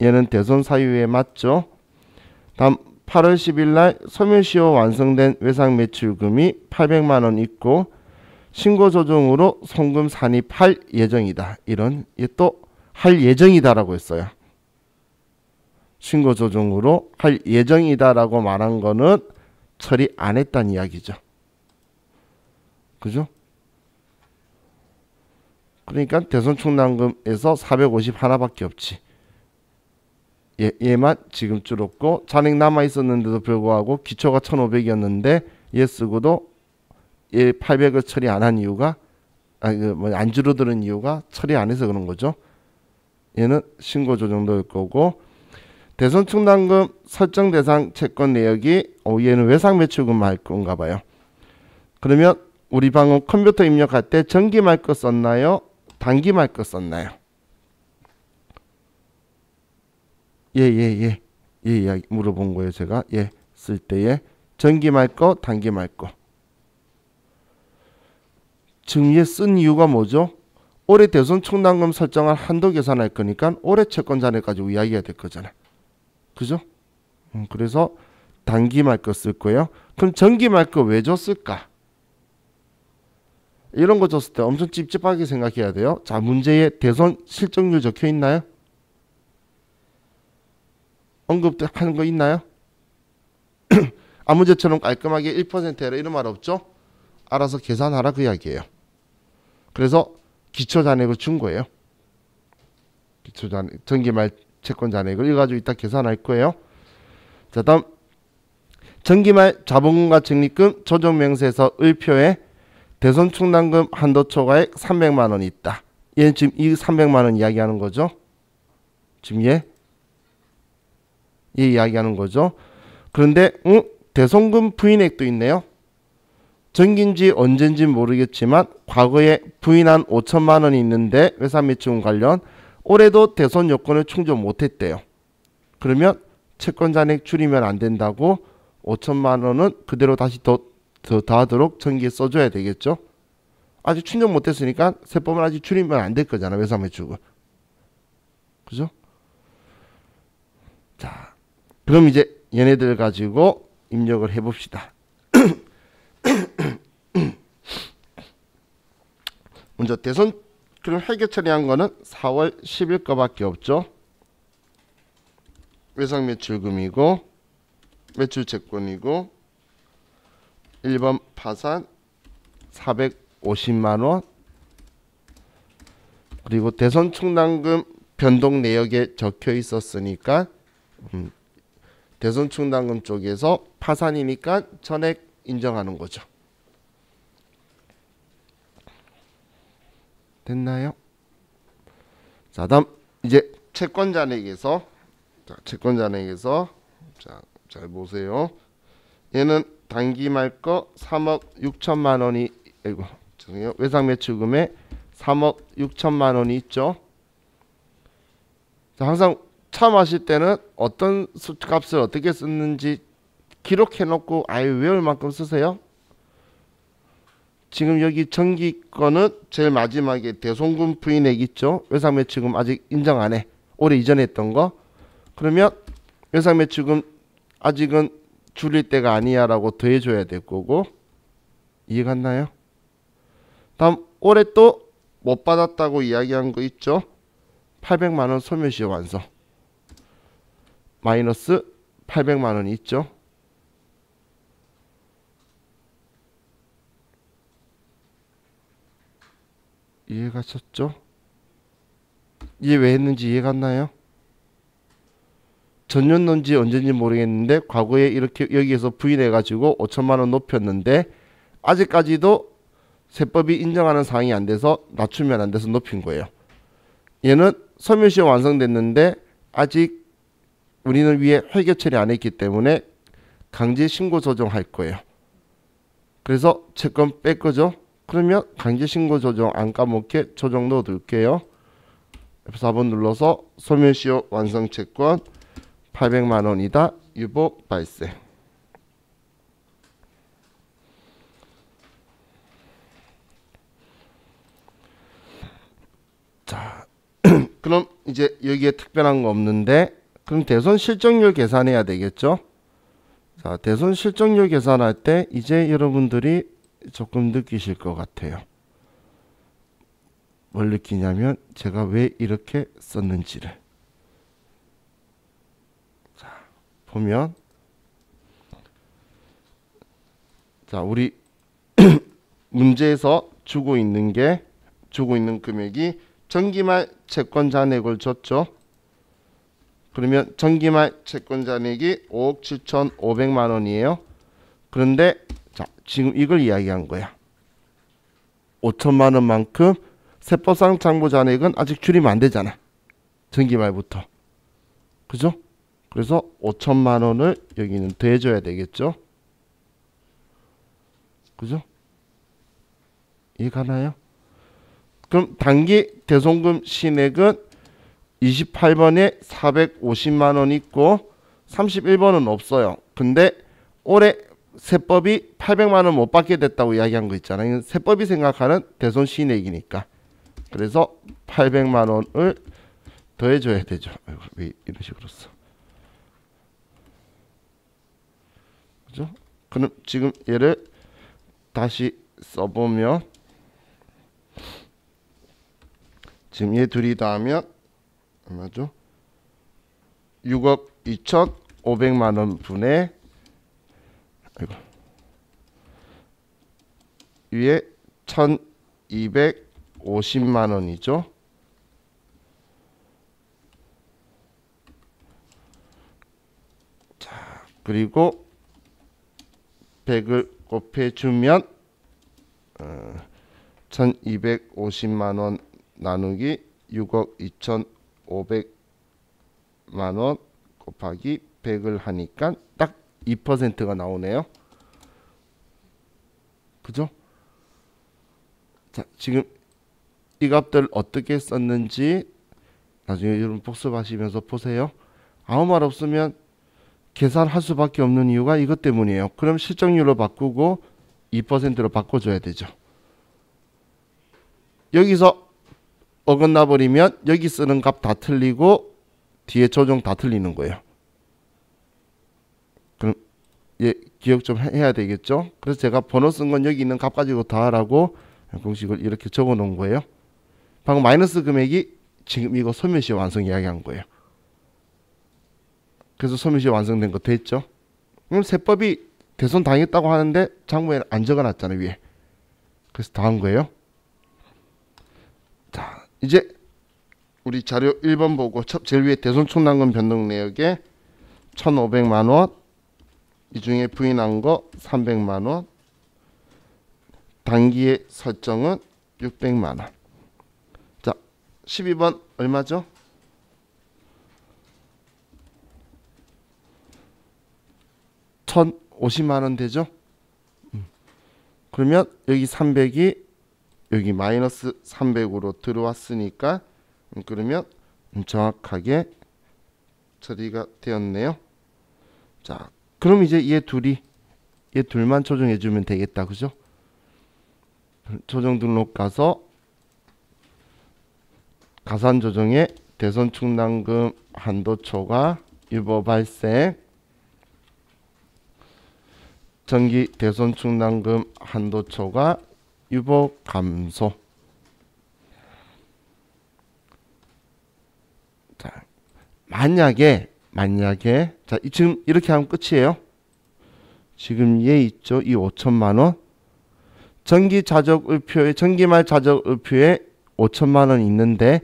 얘는 대손 사유에 맞죠. 다음 8월 10일 날 소멸시효 완성된 외상 매출금이 800만 원 있고 신고 조정으로 송금 산입할 예정이다. 이런 얘 또 할 예정이다라고 했어요. 신고 조정으로 할 예정이다라고 말한 거는 처리 안 했다는 이야기죠. 그죠? 그러니까 대손 충당금에서 450 하나밖에 없지. 얘만 지금 줄었고 잔액 남아 있었는데도 불구하고 기초가 1500이었는데 얘 쓰고도 얘 800을 처리 안 한 이유가 안 줄어드는 이유가 처리 안 해서 그런 거죠. 얘는 신고 조정도일 거고 대손 충당금 설정 대상 채권 내역이 얘는 외상 매출금만 할 건가 봐요. 그러면 우리 방금 컴퓨터 입력할 때 정기 말 거 썼나요? 단기 말 거 썼나요? 예, 이야기 물어본 거예요. 제가 쓸 때에 정기 말 거, 단기 말 거. 지금 얘 쓴 이유가 뭐죠? 올해 대손 충당금 설정할 한도 계산할 거니까 올해 채권 잔액 가지고 이야기해야 될 거잖아. 그죠? 그래서 단기 말 거 쓸 거예요. 그럼 정기 말 거 왜 줬을까? 이런 거 줬을 때 엄청 찝찝하게 생각해야 돼요. 자, 문제에 대손 실적률 적혀 있나요? 언급하는 거 있나요? 아무제처럼 깔끔하게 1% 해라 이런 말 없죠? 알아서 계산하라 그 이야기예요. 그래서 기초 잔액을 준 거예요. 기초 잔액, 정기말 채권 잔액을 이거 가지고 이따 계산할 거예요. 자, 다음 정기말 자본금과 적립금 조정 명세서 을표에 대손 충당금 한도 초과액 300만 원이 있다. 얘는 지금 이 300만 원 이야기하는 거죠. 지금 얘 이야기하는 거죠. 그런데 대손금 부인액도 있네요. 정기인지 언젠지 모르겠지만 과거에 부인한 5천만 원이 있는데 외상매출금 관련 올해도 대손 요건을 충족 못했대요. 그러면 채권 잔액 줄이면 안 된다고 5천만 원은 그대로 다시 더 하도록 정기에 써줘야 되겠죠. 아직 충족 못했으니까 세법은 아직 줄이면 안 될 거잖아. 외상매출금. 그죠? 자, 그럼 이제 얘네들 가지고 입력을 해봅시다. 먼저 대손 그럼 회계 처리한 거는 4월 10일 거밖에 없죠. 외상매출금이고 매출채권이고 1번 파산 450만원 그리고 대손 충당금 변동 내역에 적혀 있었으니까 대손 충당금 쪽에서 파산이니까 전액 인정하는 거죠. 됐나요? 자, 다음 이제 채권 잔액에서 자, 잘 보세요. 얘는 단기 말 거 3억 6천만 원이 죄송해요. 외상 매출금에 3억 6천만 원이 있죠. 자, 항상 차 마실 때는 어떤 값을 어떻게 쓰는지 기록해 놓고 외울 만큼 쓰세요. 지금 여기 정기 거는 제일 마지막에 대손금 부인액 있죠. 외상매출금 아직 인정 안 해. 올해 이전에 했던 거. 그러면 외상매출금 아직은 줄일 때가 아니야 라고 더해줘야 될 거고. 이해갔나요? 다음 올해 또 못 받았다고 이야기한 거 있죠. 800만원 소멸시효 완성. 마이너스 800만원이 있죠. 이해가셨죠? 이해 왜 했는지 이해갔나요? 전년도인지 언제인지 모르겠는데 과거에 이렇게 여기에서 부인해가지고 5천만원 높였는데 아직까지도 세법이 인정하는 사항이 안 돼서 낮추면 안 돼서 높인 거예요. 얘는 소멸시효 완성됐는데 아직 우리는 위에 회계 처리 안 했기 때문에 강제 신고 조정할 거예요. 그래서 채권 뺄 거죠. 그러면 강제 신고 조정 안 까먹게 조정 넣어둘게요. F4번 눌러서 소멸시효 완성 채권 800만 원이다. 유보 발생. 자, 그럼 이제 여기에 특별한 거 없는데 그럼 대손 실적률 계산해야 되겠죠. 자, 대손 실적률 계산할 때 이제 여러분들이 조금 느끼실 것 같아요. 뭘 느끼냐면 제가 왜 이렇게 썼는지를. 자, 보면 자, 우리 문제에서 주고 있는 게 주고 있는 금액이 정기말 채권 잔액을 줬죠. 그러면 정기말 채권 잔액이 5억 7,500만 원이에요. 그런데 자, 지금 이걸 이야기한 거야. 5천만 원만큼 세법상 장부 잔액은 아직 줄이면 안 되잖아. 정기말부터. 그죠? 그래서 5천만 원을 여기는 더해줘야 되겠죠. 그죠? 이해가나요? 그럼 단기 대손금 신액은 28번에 450만 원 있고 31번은 없어요. 근데 올해 세법이 800만 원 못 받게 됐다고 이야기한 거 있잖아요. 세법이 생각하는 대손 신액이니까. 그래서 800만 원을 더해줘야 되죠. 왜 이런 식으로 써? 그죠? 그럼 지금 얘를 다시 써보면 지금 얘 둘이 더하면 얼마죠? 6억 2,500만 원 분의 아이고, 위에 1,250만 원이죠. 자, 그리고 100을 곱해주면 1,250만 원 나누기 6억 2,500만 원 곱하기 100을 하니까 딱 2%가 나오네요. 그죠? 자, 지금 이 값들 어떻게 썼는지 나중에 여러분 복습하시면서 보세요. 아무 말 없으면 계산할 수밖에 없는 이유가 이것 때문이에요. 그럼 실적률로 바꾸고 2%로 바꿔줘야 되죠. 여기서 어긋나 버리면 여기 쓰는 값 다 틀리고 뒤에 조정 다 틀리는 거예요. 그럼 예, 기억 좀 해야 되겠죠. 그래서 제가 번호 쓴 건 여기 있는 값 가지고 더하라고 공식을 이렇게 적어 놓은 거예요. 방금 마이너스 금액이 지금 이거 소멸시 완성 이야기한 거예요. 그래서 소멸시 완성된 거 됐죠. 그럼 세법이 대손 당했다고 하는데 장부에 안 적어놨잖아요, 위에. 그래서 더한 거예요. 자, 이제 우리 자료 1번 보고 제일 위에 대손 충당금 변동 내역에 1,500만 원, 이 중에 부인한 거 300만 원, 단기의 설정은 600만 원. 자, 12번 얼마죠? $1,050만 되죠? 그러면 여기 300이 여기 마이너스 300으로 들어왔으니까 그러면 정확하게 처리가 되었네요. 자, 그럼 이제 얘 둘만 조정해 주면 되겠다. 그죠? 조정 등록 가서 가산 조정에 대손 충당금 한도 초과 유보 발생, 정기 대손 충당금 한도 초과 유보 감소. 자, 만약에 자, 지금 이렇게 하면 끝이에요. 지금 얘 있죠, 이 5천만 원. 정기 자적을표에 정기말 자적을표에 5천만 원 있는데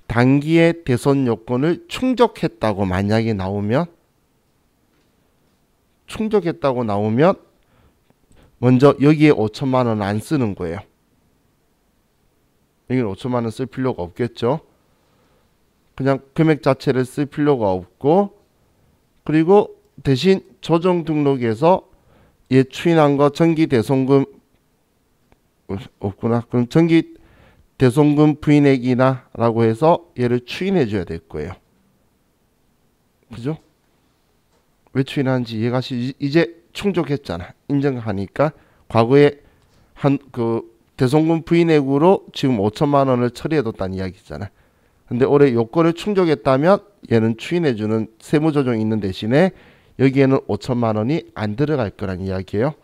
단기의 대손 요건을 충족했다고 만약에 나오면 먼저 여기에 5천만 원 안 쓰는 거예요. 여기는 5천만 원 쓸 필요가 없겠죠. 그냥 금액 자체를 쓸 필요가 없고, 그리고 대신 조정 등록에서 얘 추인한 거 정기 대손금 없구나. 그럼 정기 대손금 부인액이나 라고 해서 얘를 추인해 줘야 될 거예요. 그죠? 왜 추인하는지 이해가 이제 충족했잖아. 인정하니까 과거에 한 그 대손금 부인액으로 지금 5천만 원을 처리해뒀다는 이야기잖아. 근데 올해 요건을 충족했다면 얘는 추인해주는 세무조정이 있는 대신에 여기에는 5천만 원이 안 들어갈 거란 이야기예요.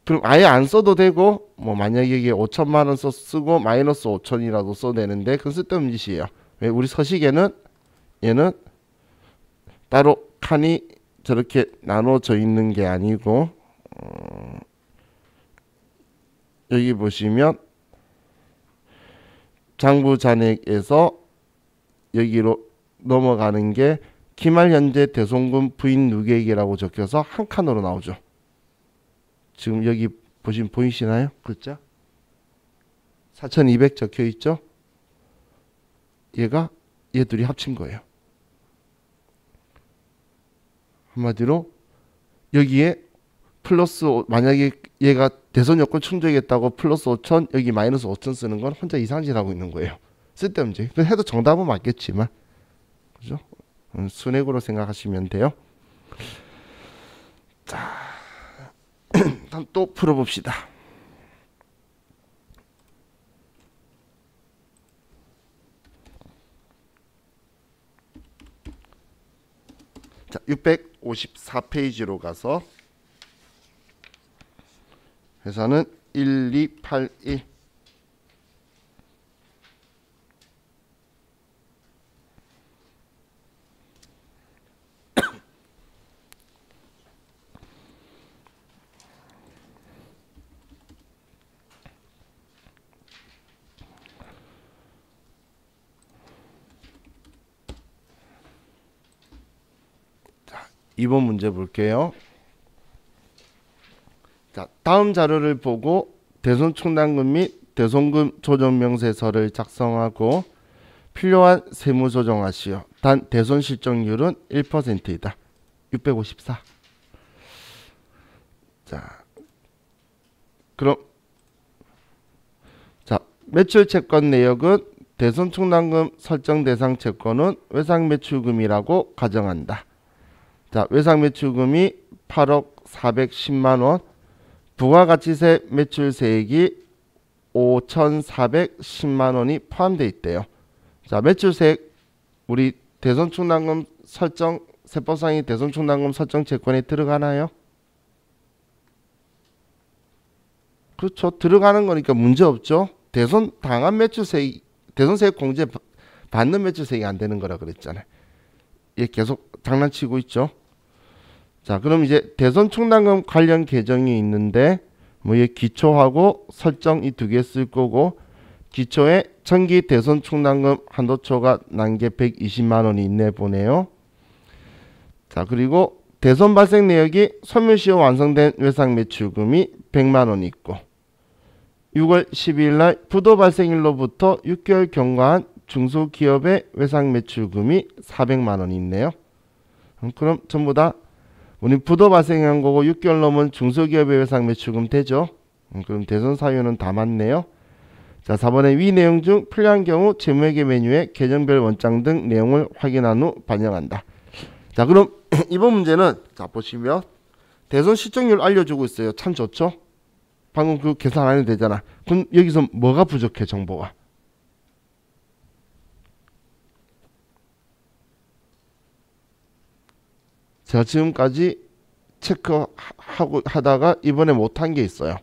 그럼 아예 안 써도 되고, 뭐 만약에 여기에 5천만 원 쓰고 마이너스 5천이라도 써도 되는데 그건 쓸데없는 짓이에요. 왜? 우리 서식에는 얘는 따로 칸이 저렇게 나눠져 있는 게 아니고, 여기 보시면 장부 잔액에서 여기로 넘어가는 게 기말 현재 대손금 부인 누계액이라고 적혀서 한 칸으로 나오죠. 지금 여기 보시면 보이시나요? 글자 4200 적혀 있죠. 얘 둘이 합친 거예요. 한마디로 여기에 플러스 만약에 얘가 대손 요건 충족했다고 플러스 5천 여기 마이너스 5천 쓰는 건 혼자 이상질하고 있는 거예요. 쓸데없지. 해도 정답은 맞겠지만 그죠? 순액으로 생각하시면 돼요. 자, 다음 또 풀어봅시다. 자, 654페이지로 가서 회사는 1281 2번 문제 볼게요. 자, 다음 자료를 보고 대손 충당금 및 대손금 조정 명세서를 작성하고 필요한 세무 조정하시오. 단 대손 실적률은 1%이다. 654. 자, 그럼 자, 매출 채권 내역은 대손 충당금 설정 대상 채권은 외상 매출금이라고 가정한다. 자, 외상 매출금이 8억 410만 원, 부가가치세 매출세액이 5,410만 원이 포함되어 있대요. 자, 매출세액 우리 대손 충당금 설정 세법상의 대손 충당금 설정 채권에 들어가나요? 그렇죠. 들어가는 거니까 문제 없죠. 대손 당한 매출세액, 대손세액 공제 받는 매출세액이 안 되는 거라 그랬잖아요. 얘 계속 장난치고 있죠. 자, 그럼 이제 대손 충당금 관련 계정이 있는데 뭐 얘 기초하고 설정 이 두 개 쓸 거고, 기초에 정기 대손 충당금 한도초가 난 게 120만 원이 있네 보네요. 자, 그리고 대손 발생 내역이 소멸시효 완성된 외상 매출금이 100만 원 있고, 6월 12일 날 부도 발생일로부터 6개월 경과한 중소기업의 외상 매출금이 400만 원이 있네요. 그럼 전부 다 우리 부도 발생한 거고 6개월 넘은 중소기업의 외상 매출금 되죠. 그럼 대손 사유는 다 맞네요. 자, 4번에 위 내용 중 필요한 경우 재무회계 메뉴에 계정별 원장 등 내용을 확인한 후 반영한다. 자, 그럼 이번 문제는 자 보시면 대손 실적률 알려주고 있어요. 참 좋죠. 방금 그 계산 안 해도 되잖아. 그럼 여기서 뭐가 부족해? 정보가 제가 지금까지 체크하고 하다가 이번에 못한 게 있어요.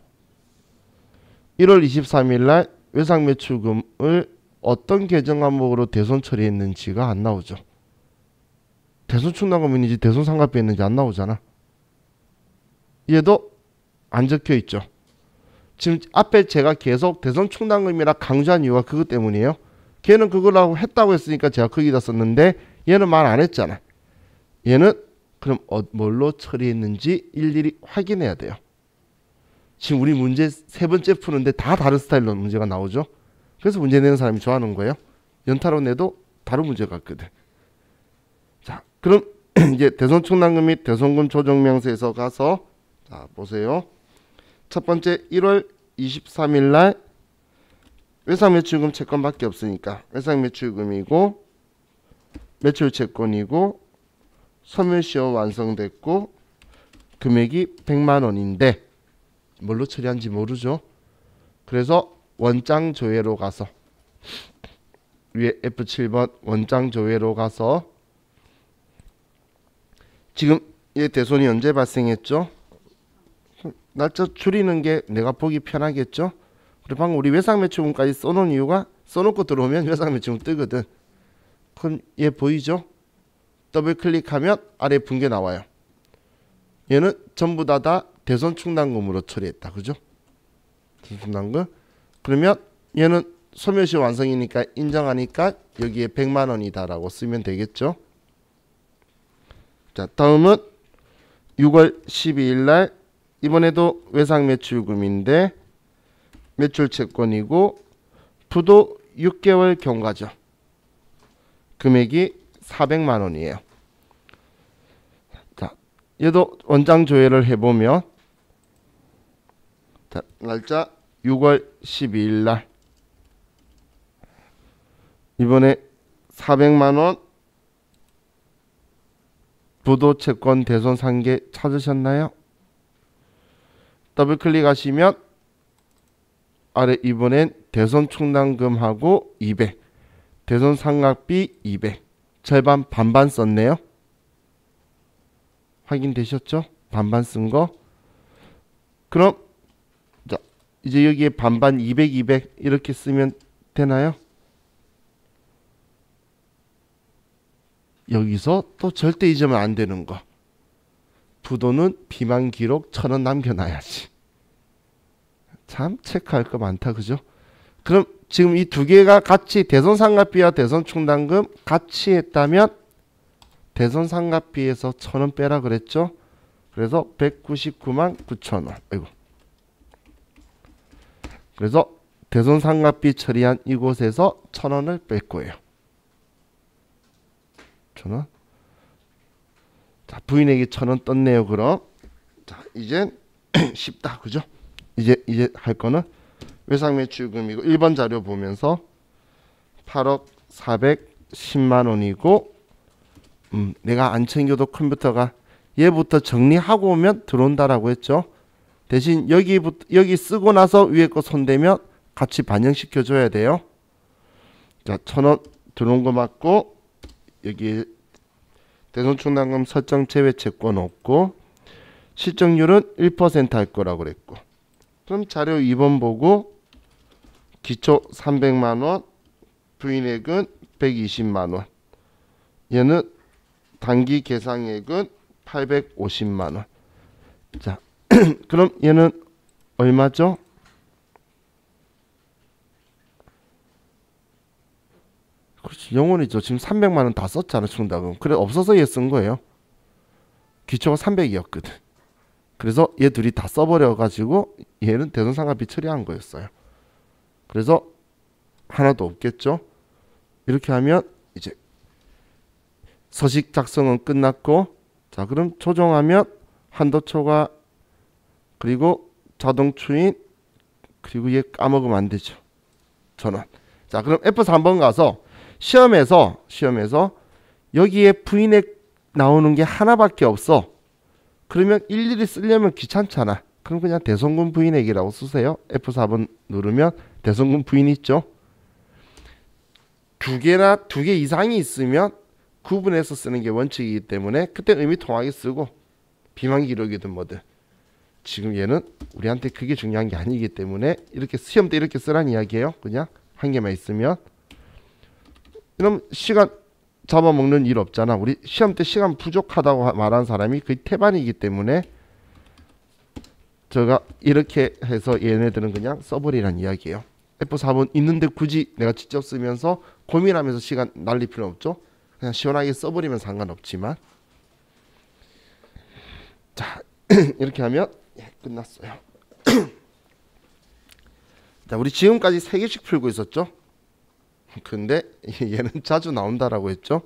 1월 23일 날 외상 매출금을 어떤 계정 항목으로 대손 처리했는지가 안 나오죠. 대손 충당금인지 대손 상각비 했는지 안 나오잖아. 얘도 안 적혀 있죠. 지금 앞에 제가 계속 대손 충당금이라 강조한 이유가 그것 때문이에요. 걔는 그거라고 했다고 했으니까 제가 거기다 썼는데 얘는 말 안 했잖아. 얘는 그럼 뭘로 처리했는지 일일이 확인해야 돼요. 지금 우리 문제 세 번째 푸는데 다 다른 스타일로 문제가 나오죠. 그래서 문제 내는 사람이 좋아하는 거예요. 연타로 내도 다른 문제 같거든. 자, 그럼 이제 대손 충당금 및 대손금 조정 명세서 가서 자 보세요. 첫 번째 1월 23일 날 외상 매출금 채권밖에 없으니까 외상 매출금이고 매출 채권이고 소멸시효 완성됐고 금액이 100만 원인데 뭘로 처리한지 모르죠. 그래서 원장 조회로 가서 위에 F7번 원장 조회로 가서 지금 얘 대손이 언제 발생했죠? 날짜 줄이는 게 내가 보기 편하겠죠. 그리고 방금 우리 외상 매출금까지 써놓은 이유가 써놓고 들어오면 외상 매출금 뜨거든. 그럼 얘 보이죠? 더블 클릭하면 아래 분계 나와요. 얘는 전부 다 대손 충당금으로 처리했다. 그죠? 대손 충당금. 그러면 얘는 소멸시 완성이니까 인정하니까 여기에 100만 원이다라고 쓰면 되겠죠. 자, 다음은 6월 12일 날 이번에도 외상 매출금인데 매출 채권이고 부도 6개월 경과죠. 금액이 400만 원이에요. 자, 얘도 원장 조회를 해보면 자, 날짜 6월 12일 날 이번에 400만 원 부도 채권 대손 상계 찾으셨나요? 더블 클릭하시면 아래 이번엔 대손 충당금하고 200 대손 상각비 200 절반 반반 썼네요. 확인되셨죠? 반반 쓴 거. 그럼 자, 이제 여기에 반반 200 200 이렇게 쓰면 되나요? 여기서 또 절대 잊으면 안 되는 거. 부도는 비만 기록 1,000원 남겨놔야지. 참 체크할 거 많다, 그죠? 그럼 지금 이 두 개가 같이 대손 상각비와 대손 충당금 같이 했다면 대손 상각비에서 1,000원 빼라 그랬죠? 그래서 199만 9천 원. 아이고. 그래서 대손 상각비 처리한 이곳에서 1,000원을 뺄 거예요. 1,000원. 자, 부인에게 1,000원 떴네요. 그럼 자, 이젠 쉽다, 그죠? 이제 할 거는 외상 매출금이고 1번 자료 보면서 8억 410만 원이고 내가 안 챙겨도 컴퓨터가 얘부터 정리하고 오면 들어온다라고 했죠. 대신 여기 쓰고 나서 위에 거 손대면 같이 반영시켜 줘야 돼요. 자, 1,000원 들어온 거 맞고 여기 대손 충당금 설정 제외 채권 없고 실적률은 1% 할 거라고 그랬고. 그럼 자료 2번 보고 기초 300만 원, 부인액은 120만 원. 얘는 단기 계상액은 850만 원. 자, 그럼 얘는 얼마죠? 그렇지, 영원이죠. 지금 300만 원 다 썼잖아, 충당금. 그래 없어서 얘 쓴 거예요. 기초가 300이었거든. 그래서 얘 둘이 다 써버려 가지고 얘는 대손상각비 처리한 거였어요. 그래서 하나도 없겠죠. 이렇게 하면 이제 서식 작성은 끝났고, 자, 그럼 조정하면 한도 초과 그리고 자동 추인 그리고 얘 까먹으면 안 되죠. 전원. 자, 그럼 F3 한번 가서 시험에서 여기에 부인액 나오는 게 하나밖에 없어. 그러면 일일이 쓰려면 귀찮잖아. 그럼 그냥 대손금 부인액이라고 쓰세요. F4번 누르면 대손금 부인 있죠. 두 개 이상이 있으면 구분해서 쓰는 게 원칙이기 때문에 그때 의미 통하게 쓰고 비만 기록이든 뭐든. 지금 얘는 우리한테 그게 중요한 게 아니기 때문에 이렇게 시험 때 이렇게 쓰란 이야기예요. 그냥 한 개만 있으면. 그럼 시간 잡아먹는 일 없잖아. 우리 시험 때 시간 부족하다고 말한 사람이 거의 태반이기 때문에 제가 이렇게 해서 얘네들은 그냥 써버리란 이야기예요. F4번 있는데 굳이 내가 직접 쓰면서 고민하면서 시간 날릴 필요 없죠. 그냥 시원하게 써버리면 상관없지만. 자, 이렇게 하면 끝났어요. 자, 우리 지금까지 3개씩 풀고 있었죠. 근데 얘는 자주 나온다라고 했죠.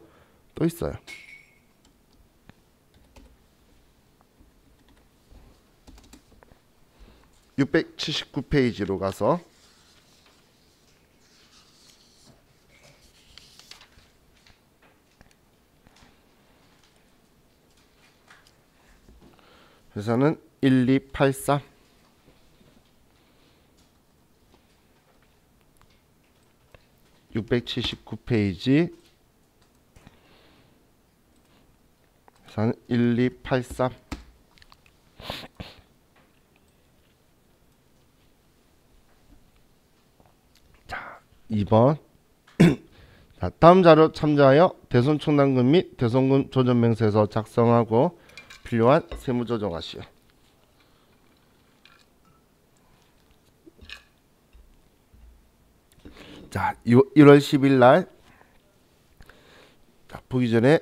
또 있어요. (679페이지로) 가서 회사는 1283 679페이지 회사는 1283. 자, 2번. 자, 다음 자료 참조하여 대손 충당금 및 대손금 조정 명세서 작성하고 필요한 세무 조정하시오. 자, 1월 10일 날 보기 전에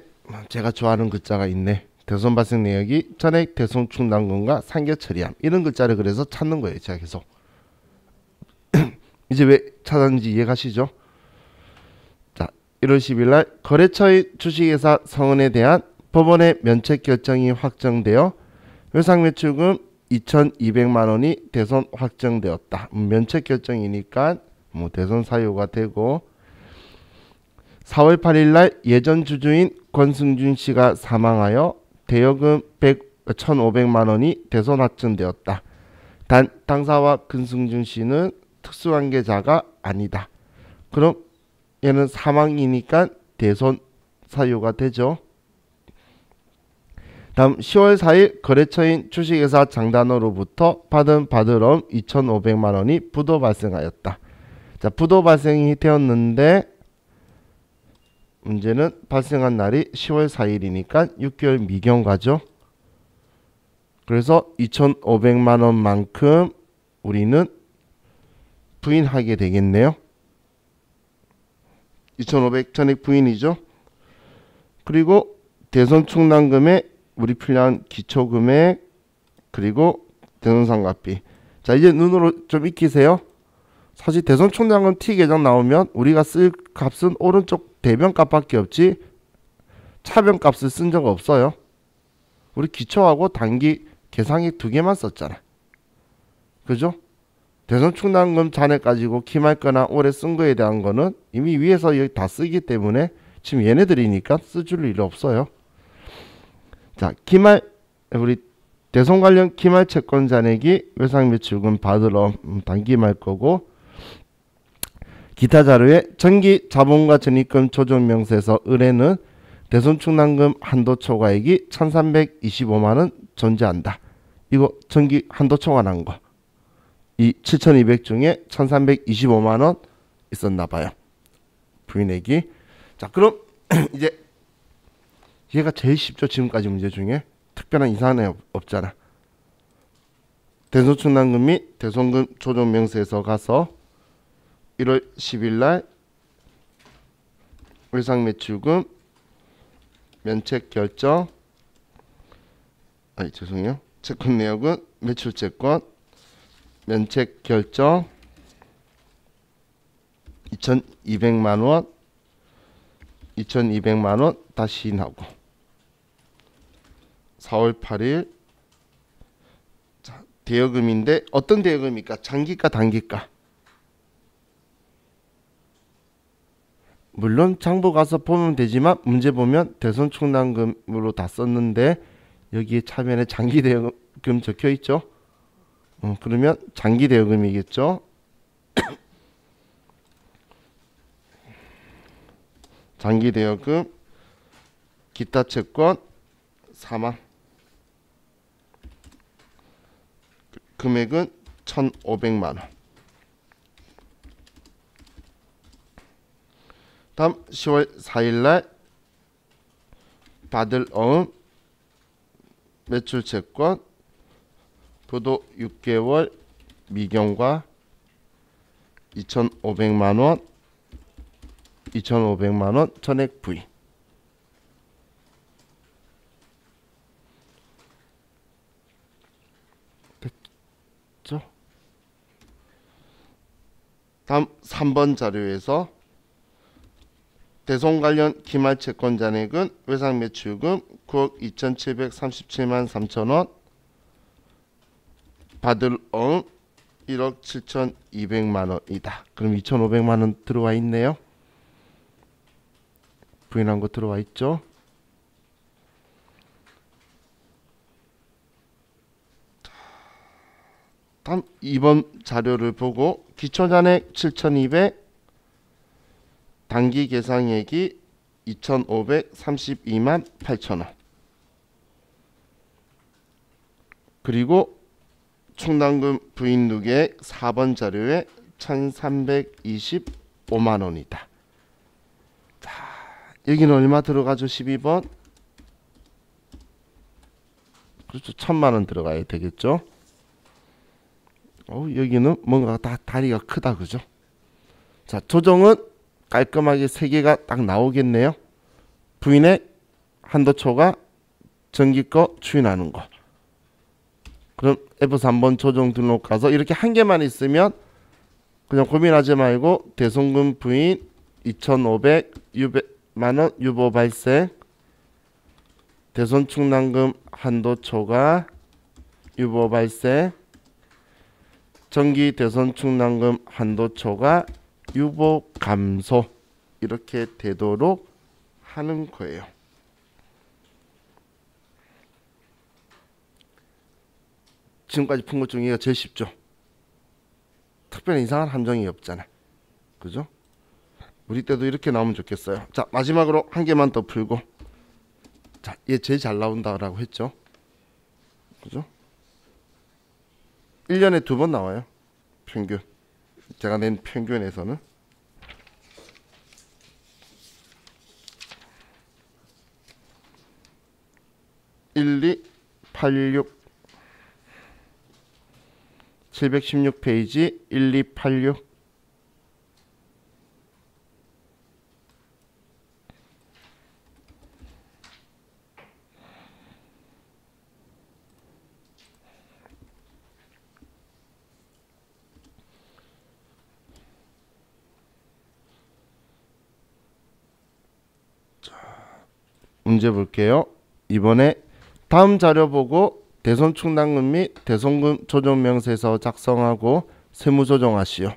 제가 좋아하는 글자가 있네. 대손 발생 내역이 전액 대손 충당금과 상계 처리함. 이런 글자를 그래서 찾는 거예요. 제가 계속. 이제 왜 찾았는지 이해가시죠? 자, 1월 10일 날 거래처의 주식회사 성은에 대한 법원의 면책 결정이 확정되어 외상매출금 2,200만 원이 대손 확정되었다. 면책 결정이니까 뭐 대손 사유가 되고, 4월 8일 날 예전 주주인 권승준 씨가 사망하여 대여금 1,500만 원이 대손 확정되었다. 단 당사와 권승준 씨는 특수관계자가 아니다. 그럼 얘는 사망이니까 대손 사유가 되죠. 다음 10월 4일 거래처인 주식회사 장단어로부터 받은 받으럼 2,500만 원이 부도 발생하였다. 자, 부도 발생이 되었는데 문제는 발생한 날이 10월 4일이니까 6개월 미경과죠. 그래서 2,500만 원만큼 우리는 부인하게 되겠네요. 2,500 전액 부인이죠. 그리고 대손 충당금에 우리 필요한 기초금액, 그리고 대손상각비. 자, 이제 눈으로 좀 익히세요. 사실 대손 충당금 T 계정 나오면 우리가 쓸 값은 오른쪽 대변값밖에 없지 차변값을 쓴 적 없어요. 우리 기초하고 단기 계상액 두 개만 썼잖아. 그죠? 대손 충당금 잔액 가지고 기말거나 올해 쓴 거에 대한 거는 이미 위에서 여기 다 쓰기 때문에 지금 얘네들이니까 써줄 일 없어요. 자, 기말, 우리 대손 관련 기말 채권 잔액이 외상매출금 받으러 단기말 거고, 기타 자료에 정기 자본과 적립금 조정 명세서 을에는 대손 충당금 한도 초과액이 1,325만 원 존재한다. 이거 정기 한도 초과한 거. 이 7,200 중에 1,325만 원 있었나 봐요. 부인액이. 자, 그럼 이제 얘가 제일 쉽죠. 지금까지 문제 중에 특별한 이상한 애 없잖아. 대손 충당금 및 대손금 조정 명세서 가서 1월 10일 날 외상매출금 면책 결정, 죄송해요. 채권 내역은 매출채권 면책 결정 2,200만 원, 2,200만 원 다시 시인하고, 4월 8일 자, 대여금인데 어떤 대여금입니까? 장기가 단기가? 물론 장부 가서 보면 되지만 문제 보면 대손 충당금으로 다 썼는데 여기에 차면에 장기 대여금 적혀 있죠. 그러면 장기 대여금이겠죠. 장기 대여금 기타 채권 4만, 금액은 1,500만 원. 다음 10월 4일 날 받을 어음 매출채권 부도 6개월 미경과 2,500만 원, 2,500만 원 전액 부인. 됐죠? 다음 3번 자료에서 대손 관련 기말 채권 잔액은 외상매출금 9억 2,737만 3천 원, 받을 어음 1억 7,200만 원이다. 그럼 2,500만 원 들어와 있네요. 부인한 거 들어와 있죠. 다음 2번 자료를 보고 기초잔액 7,200, 단기 계상액이 2,532만 8천 원. 그리고 충당금 부인 누계액 4번 자료에 1,325만 원이다. 자, 여기는 얼마 들어가죠? 12번. 그렇죠. 1,000만 원 들어가야 되겠죠. 여기는 뭔가 다 다리가 크다, 그죠? 자, 조정은 깔끔하게 3개가 딱 나오겠네요. 부인의 한도초가 전기 거 추인하는 거. 그럼 F3번 조정 등록 가서 이렇게 한 개만 있으면 그냥 고민하지 말고 대손금 부인 2,500만원 유보 발생, 대손 충당금 한도초가 유보 발생, 전기 대손 충당금 한도초가 유보 감소, 이렇게 되도록 하는 거예요. 지금까지 푼 것 중에 이가 제일 쉽죠. 특별히 이상한 함정이 없잖아. 그죠? 우리 때도 이렇게 나오면 좋겠어요. 자, 마지막으로 한 개만 더 풀고. 자, 얘 제일 잘 나온다라고 했죠. 그죠? 1년에 2번 나와요. 평균. 제가 낸 평균에서는. (1, 2, 8, 6) 716페이지 1286. 문제 볼게요. 이번에 다음 자료 보고 대손 충당금 및 대손금 조정 명세서 작성하고 세무 조정하시오.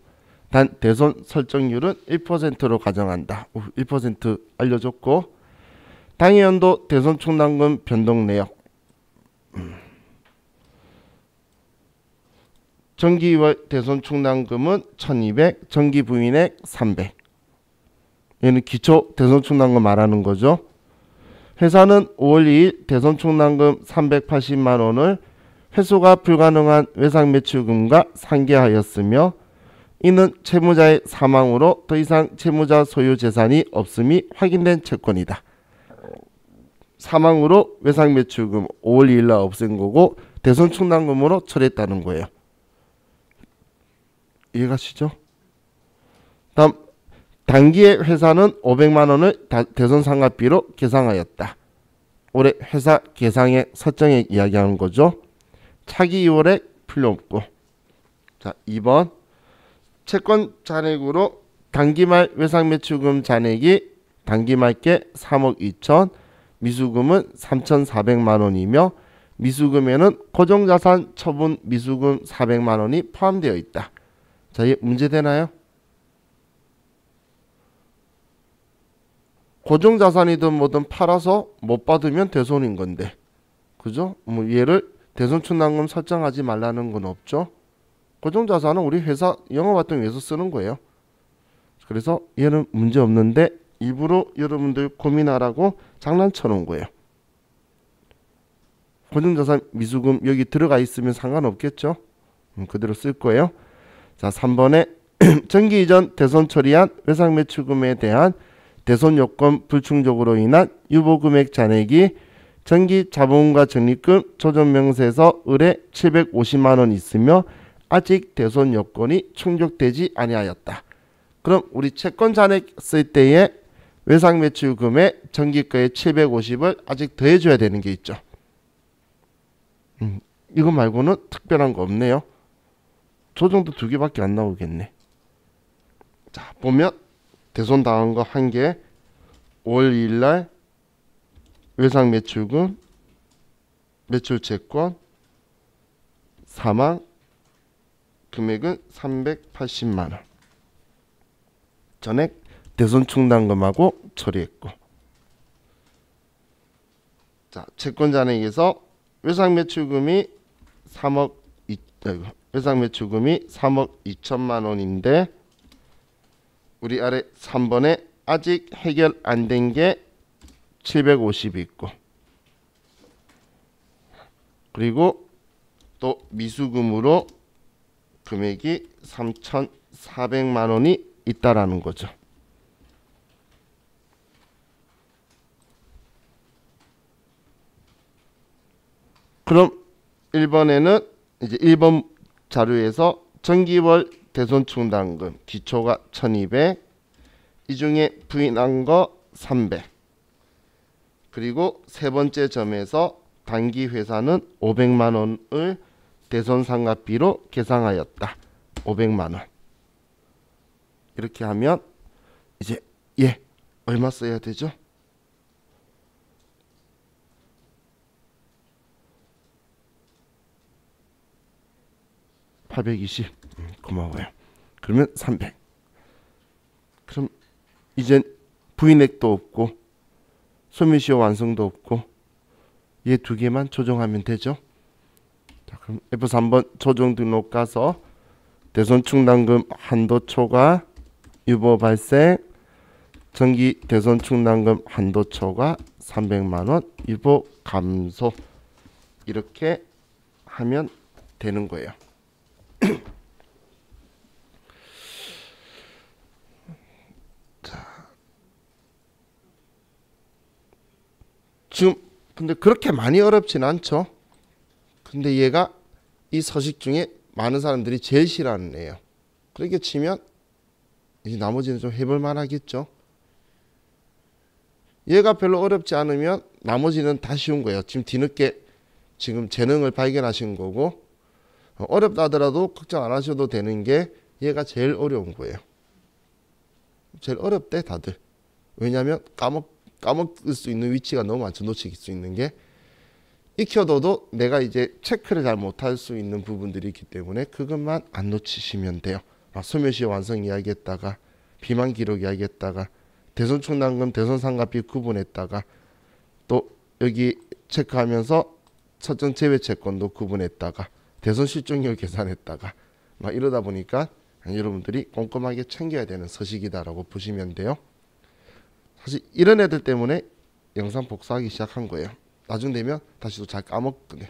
단 대손 설정률은 1%로 가정한다. 1% 알려줬고, 당해연도 대손 충당금 변동 내역. 정기월 대손 충당금은 1200, 정기 부인액 300. 얘는 기초 대손 충당금 말하는 거죠. 회사는 5월 2일 대손 충당금 380만 원을 회수가 불가능한 외상 매출금과 상계하였으며, 이는 채무자의 사망으로 더 이상 채무자 소유 재산이 없음이 확인된 채권이다. 사망으로 외상 매출금 5월 2일 날 없앤 거고 대손 충당금으로 처리했다는 거예요. 이해가시죠? 다음, 당기에 회사는 500만 원을 대손 상각비로 계상하였다. 올해 회사 계상액 설정액 이야기하는 거죠. 차기 2월에 필요 없고. 자, 2번 채권 잔액으로 당기말 외상매출금 잔액이 당기말께 3억 2천, 미수금은 3,400만 원이며 미수금에는 고정자산 처분 미수금 400만 원이 포함되어 있다. 자, 이게 문제되나요? 고정자산이든 뭐든 팔아서 못 받으면 대손인 건데, 그죠? 뭐 얘를 대손 충당금 설정하지 말라는 건 없죠. 고정자산은 우리 회사 영업활동 위해서 쓰는 거예요. 그래서 얘는 문제 없는데 일부러 여러분들 고민하라고 장난쳐 놓은 거예요. 고정자산 미수금 여기 들어가 있으면 상관없겠죠. 그대로 쓸 거예요. 자, 3번에 정기 이전 대손 처리한 외상매출금에 대한 대손 요건 불충족으로 인한 유보금액 잔액이 정기 자본과 적립금 조정명세서 의뢰 750만 원 있으며 아직 대손 요건이 충족되지 아니하였다. 그럼 우리 채권 잔액 쓸 때에 외상매출금에 정기가의 750을 아직 더해줘야 되는 게 있죠. 이거 말고는 특별한 거 없네요. 조정도 2개밖에 안 나오겠네. 자, 보면 대손 당한 거 1개, 5월 2일날 외상매출금, 매출채권, 사망, 금액은 380만원. 전액 대손 충당금하고 처리했고. 자, 채권 잔액에서 외상매출금이 3억 2천만 원인데 우리 아래 3번에 아직 해결 안 된 게 750이 있고, 그리고 또 미수금으로 금액이 3,400만 원이 있다라는 거죠. 그럼 1번에는 이제 1번 자료에서 정기월 대손충당금 기초가 1200, 이 중에 부인한 거 300. 그리고 세 번째 점에서 단기 회사는 500만 원을 대손상각비로 계상하였다. 500만 원. 이렇게 하면 이제 얼마 써야 되죠? (820) 고마워요. 그러면 300. 그럼 이젠 부인액도 없고 소멸시효 완성도 없고 얘 두 개만 조정하면 되죠. 자, 그럼 F3번 조정 등록 가서 대손충당금 한도 초과 유보 발생, 정기 대손충당금 한도 초과 300만 원 유보 감소, 이렇게 하면 되는 거예요. 지금 근데 그렇게 많이 어렵진 않죠. 근데 얘가 이 서식 중에 많은 사람들이 제일 싫어하는 애예요. 그렇게 치면 이제 나머지는 좀 해볼 만하겠죠. 얘가 별로 어렵지 않으면 나머지는 다 쉬운 거예요. 지금 뒤늦게 지금 재능을 발견하신 거고, 어렵다 하더라도 걱정 안 하셔도 되는 게 얘가 제일 어려운 거예요. 제일 어렵대 다들. 왜냐하면 까먹을 수 있는 위치가 너무 많죠. 놓칠 수 있는 게. 익혀둬도 내가 이제 체크를 잘 못할 수 있는 부분들이 있기 때문에 그것만 안 놓치시면 돼요. 소멸시효 완성 이야기했다가 비만 기록 이야기했다가 대손충당금 대손상각비 구분했다가 또 여기 체크하면서 설정 제외 채권도 구분했다가 대손실종료 계산했다가 막 이러다 보니까 여러분들이 꼼꼼하게 챙겨야 되는 서식이다라고 보시면 돼요. 사실 이런 애들 때문에 영상 복사하기 시작한 거예요. 나중 되면 다시 또 잘 까먹거든요.